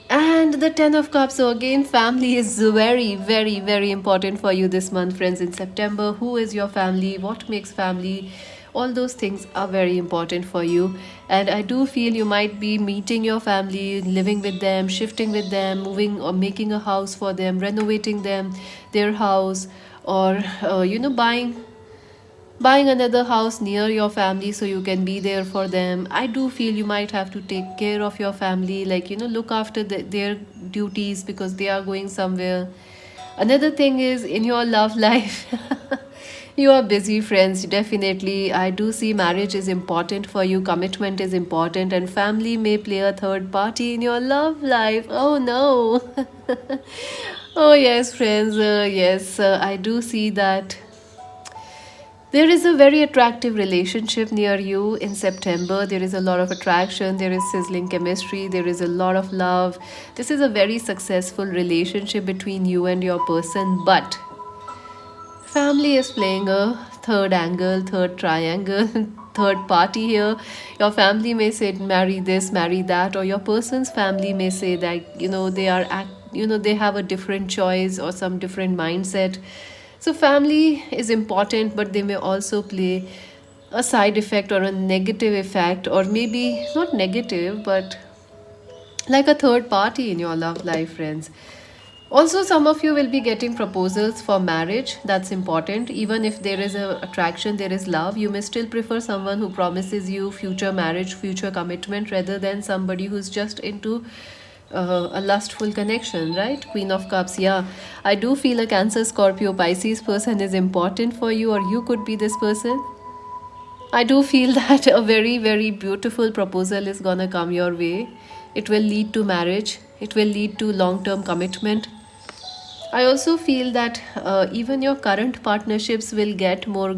And the Ten of Cups. So, again, family is very, very, very important for you this month, friends, in September. Who is your family? What makes family? All those things are very important for you. And I do feel you might be meeting your family, living with them, shifting with them, moving or making a house for them, renovating them, their house, or, buying another house near your family so you can be there for them. I do feel you might have to take care of your family, like, look after their duties because they are going somewhere. Another thing is in your love life. You are busy, friends, definitely. I do see marriage is important for you, commitment is important, and family may play a third party in your love life. Oh no. Oh yes, friends, yes, I do see that there is a very attractive relationship near you in September. There is a lot of attraction, there is sizzling chemistry, there is a lot of love. This is a very successful relationship between you and your person, but family is playing a third angle, third triangle, third party here. Your family may say, marry this, marry that, or your person's family may say that, they have a different choice or some different mindset. So, family is important, but they may also play a side effect or a negative effect, or maybe not negative, but like a third party in your love life, friends. Also, some of you will be getting proposals for marriage. That's important. Even if there is a attraction, there is love, you may still prefer someone who promises you future marriage, future commitment, rather than somebody who's just into a lustful connection, right? Queen of Cups. Yeah, I do feel a Cancer, Scorpio, Pisces person is important for you, or you could be this person. I do feel that a very, very beautiful proposal is gonna come your way. It will lead to marriage, it will lead to long term commitment. I also feel that even your current partnerships will get more,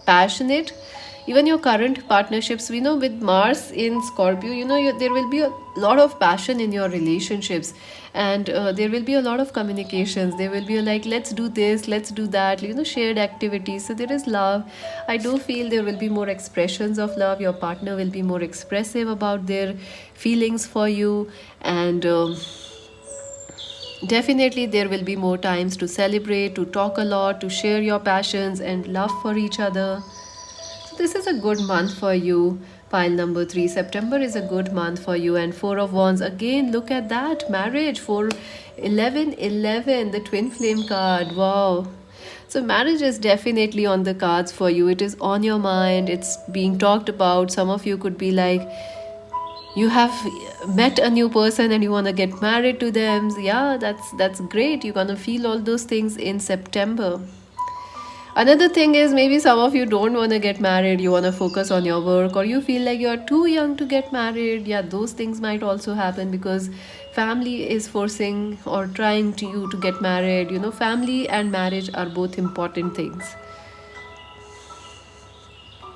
passionate. Even your current partnerships, we know, with Mars in Scorpio, there will be a lot of passion in your relationships, and there will be a lot of communications. There will be like, let's do this, let's do that, shared activities. So there is love. I do feel there will be more expressions of love. Your partner will be more expressive about their feelings for you, and definitely there will be more times to celebrate, to talk a lot, to share your passions and love for each other. So this is a good month for you. Pile number 3, September is a good month for you. And 4 of Wands, again, look at that. Marriage, 4, 11, 11, the twin flame card. Wow. So marriage is definitely on the cards for you. It is on your mind. It's being talked about. Some of you could be like, you have met a new person and you want to get married to them. Yeah, that's great. You're going to feel all those things in September. Another thing is, maybe some of you don't want to get married, you want to focus on your work, or you feel like you're too young to get married. Yeah, those things might also happen because family is forcing or trying to you to get married. Family and marriage are both important things.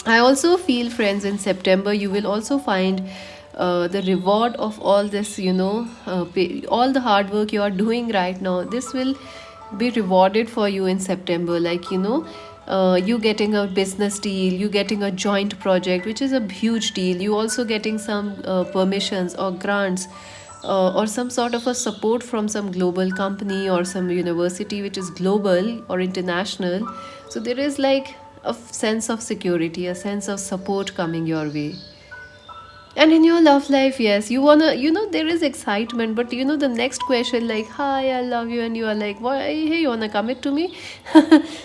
I also feel, friends, in September you will also find the reward of all this, all the hard work you are doing right now. This will be rewarded for you in September. Like, you getting a business deal, you getting a joint project, which is a huge deal. You also getting some permissions or grants. Or some sort of a support from some global company or some university which is global or international. So there is like a sense of security, a sense of support coming your way. And in your love life, yes, you wanna, there is excitement, but the next question, like, hi, I love you, and you are like, why, hey, you wanna commit to me?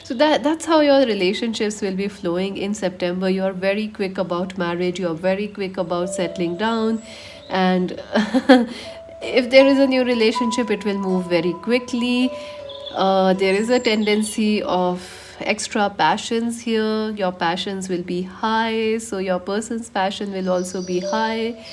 So that's how your relationships will be flowing in September. You are very quick about marriage, you are very quick about settling down, and if there is a new relationship, it will move very quickly. There is a tendency of extra passions here. Your passions will be high, so your person's passion will also be high.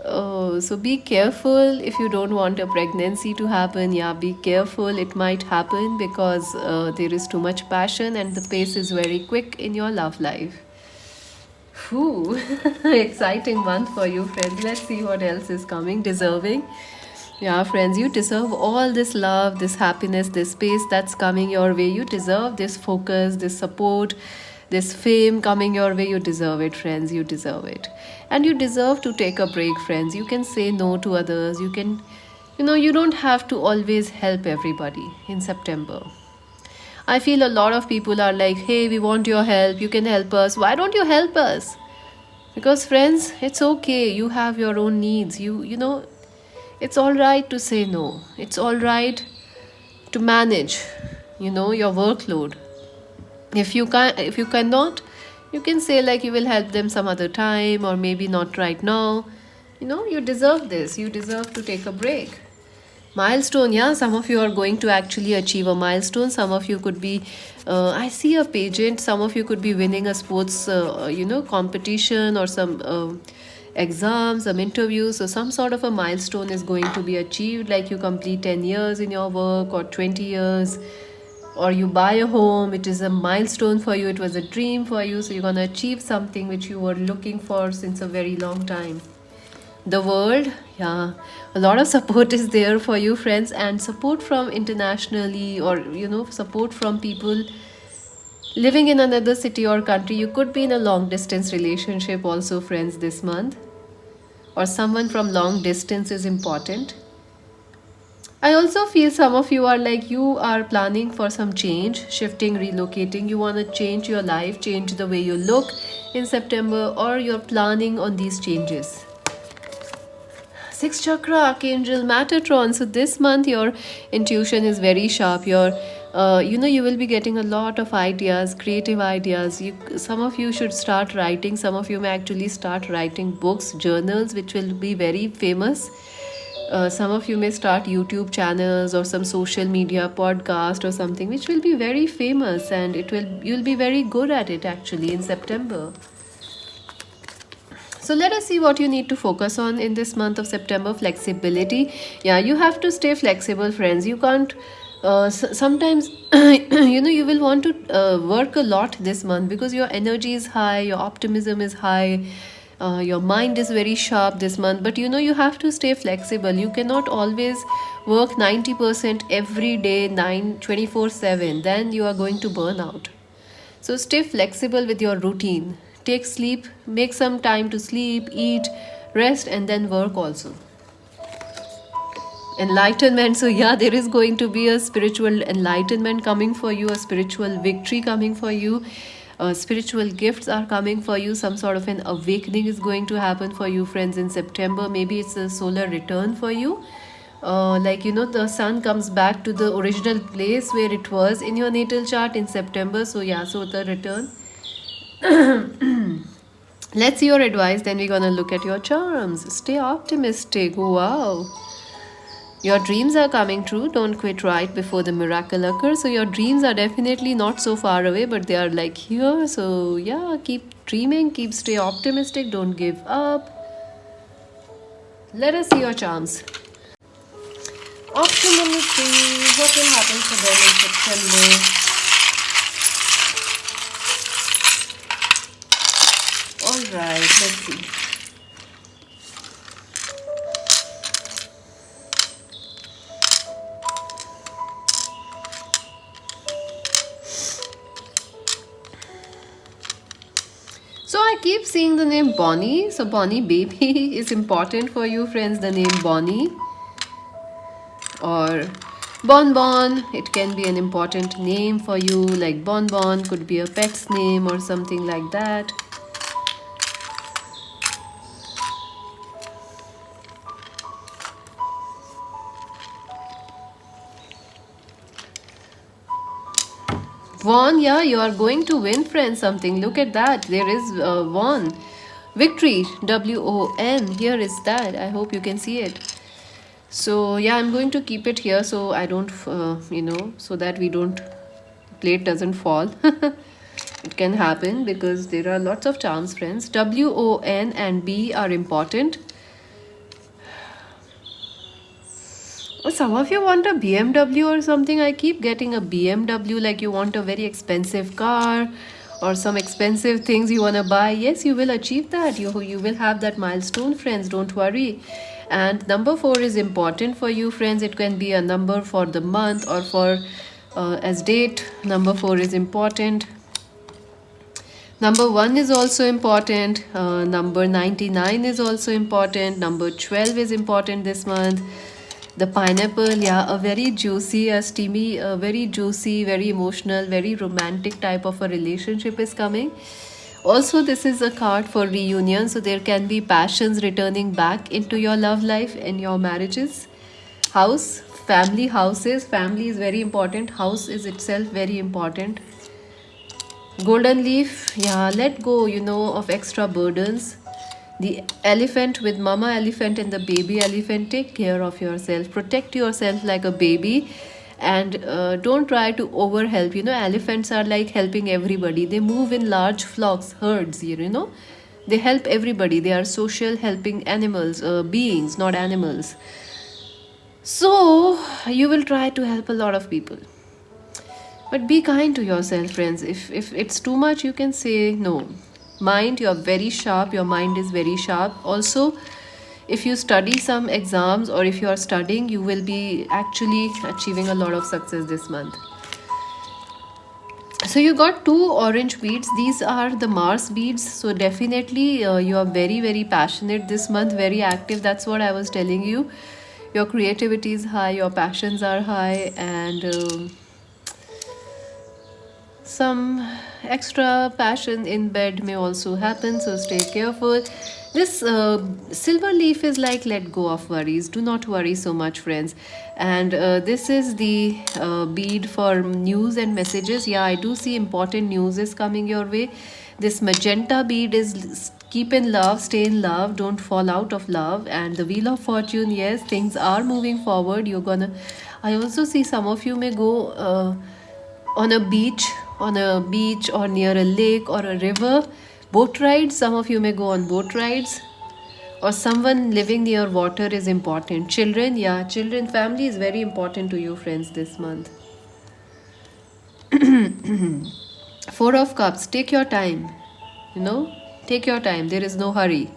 So be careful if you don't want a pregnancy to happen. Yeah, be careful. It might happen because there is too much passion and the pace is very quick in your love life. Whew, exciting month for you, friends. Let's see what else is coming. Deserving. Yeah, friends, you deserve all this love, this happiness, this space that's coming your way. You deserve this focus, this support, this fame coming your way. You deserve it, friends. You deserve it. And you deserve to take a break, friends. You can say no to others. You can, you don't have to always help everybody in September. I feel a lot of people are like, hey, we want your help. You can help us. Why don't you help us? Because, friends, it's okay. You have your own needs. It's all right to say no. It's all right to manage, your workload. If you cannot, you can say like you will help them some other time or maybe not right now. You deserve this. You deserve to take a break. Milestone, yeah, some of you are going to actually achieve a milestone. Some of you could be, I see a pageant. Some of you could be winning a sports, competition or some exams, some interviews. So some sort of a milestone is going to be achieved, like you complete 10 years in your work or 20 years, or you buy a home. It is a milestone for you. It was a dream for you. So you're going to achieve something which you were looking for since a very long time. The world, yeah, a lot of support is there for you, friends, and support from internationally, or support from people living in another city or country. You could be in a long distance relationship also, friends, this month, or someone from long distance is important. I also feel some of you are like, you are planning for some change, shifting, relocating. You want to change your life, change the way you look in September, or you're planning on these changes. Sixth chakra, Archangel Metatron. So this month your intuition is very sharp. You will be getting a lot of ideas, creative ideas. Some of you should start writing. Some of you may actually start writing books, journals, which will be very famous. Some of you may start YouTube channels or some social media podcast or something, which will be very famous, and you'll be very good at it actually in September. So let us see what you need to focus on in this month of September. Flexibility. Yeah, you have to stay flexible, friends. You can't. Sometimes, you will want to work a lot this month because your energy is high, your optimism is high, your mind is very sharp this month. But you have to stay flexible. You cannot always work 90% every day, 24/7. Then you are going to burn out. So stay flexible with your routine. Take sleep, make some time to sleep, eat, rest, and then work also. Enlightenment. So, yeah, there is going to be a spiritual enlightenment coming for you, a spiritual victory coming for you. Spiritual gifts are coming for you. Some sort of an awakening is going to happen for you, friends, in September. Maybe it's a solar return for you. The sun comes back to the original place where it was in your natal chart in September. So, yeah, so the return. Let's see your advice, then we're gonna look at your charms. Stay optimistic. Wow. Your dreams are coming true. Don't quit right before the miracle occurs. So your dreams are definitely not so far away, but they are like here. So yeah, keep dreaming, stay optimistic, don't give up. Let us see your charms. Optimum tree, what will happen for them in September? Alright, let's see. So I keep seeing the name Bonnie. So Bonnie baby is important for you, friends. The name Bonnie or Bon Bon. It can be an important name for you, like Bon Bon could be a pet's name or something like that. Won, yeah, you are going to win, friends, something. Look at that. There is Victory, WON. Here is that. I hope you can see it. So yeah, I'm going to keep it here so I don't so that we don't plate doesn't fall. It can happen because there are lots of charms, friends. W, O, N and B are important. Oh, some of you want a BMW or something. I keep getting a BMW, like you want a very expensive car or some expensive things you want to buy. Yes, you will achieve that. You will have that milestone, friends. Don't worry. And number 4 is important for you, friends. It can be a number for the month or for as date. Number 4 is important. Number 1 is also important. Number 99 is also important. Number 12 is important this month. The pineapple, yeah, a very juicy, a steamy, a very juicy, very emotional, very romantic type of a relationship is coming. Also, this is a card for reunion, so there can be passions returning back into your love life and your marriages. House, family, houses, family is very important. House is itself very important. Golden leaf, yeah, let go, of extra burdens. The elephant with mama elephant and the baby elephant, take care of yourself, protect yourself like a baby, and don't try to overhelp. Elephants are like helping everybody. They move in large flocks, herds, they help everybody. They are social helping animals, beings, not animals. So you will try to help a lot of people, but be kind to yourself, friends. If it's too much, you can say no. Mind, you're very sharp, your mind is very sharp. Also, if you study some exams or if you are studying, you will be actually achieving a lot of success this month. So you got 2 orange beads. These are the Mars beads. So definitely you are very, very passionate this month, very active. That's what I was telling you. Your creativity is high, your passions are high, and some extra passion in bed may also happen, so stay careful. This silver leaf is like let go of worries. Do not worry so much, friends. And this is the bead for news and messages. Yeah, I do see important news is coming your way. This magenta bead is keep in love, stay in love, don't fall out of love. And the wheel of fortune, yes, things are moving forward. I also see some of you may go on a beach, or near a lake or a river. Boat rides, some of you may go on boat rides, or someone living near water is important. Children, yeah, children, family is very important to you, friends, this month. 4 of cups, take your time, take your time. There is no hurry.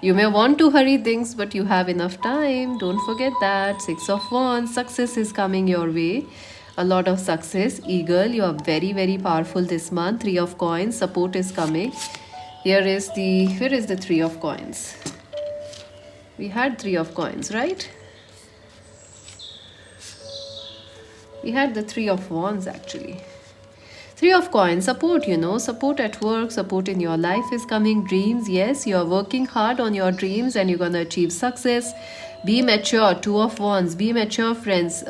You may want to hurry things, but you have enough time. Don't forget that. 6 of wands, success is coming your way. A lot of success. Eagle, you are very, very powerful this month. 3 of coins, support is coming. Where is the 3 of coins? We had 3 of coins, right? We had the 3 of wands actually. 3 of coins, support, support at work, support in your life is coming. Dreams, yes, you are working hard on your dreams and you're going to achieve success. Be mature. 2 of wands, be mature, friends.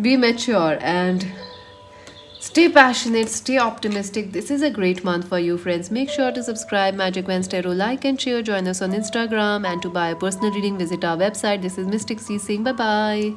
Be mature and stay passionate, stay optimistic. This is a great month for you, friends. Make sure to subscribe Magic Vans Tarot, like and share. Join us on Instagram, and to buy a personal reading, visit our website. This is Mystic C saying bye bye.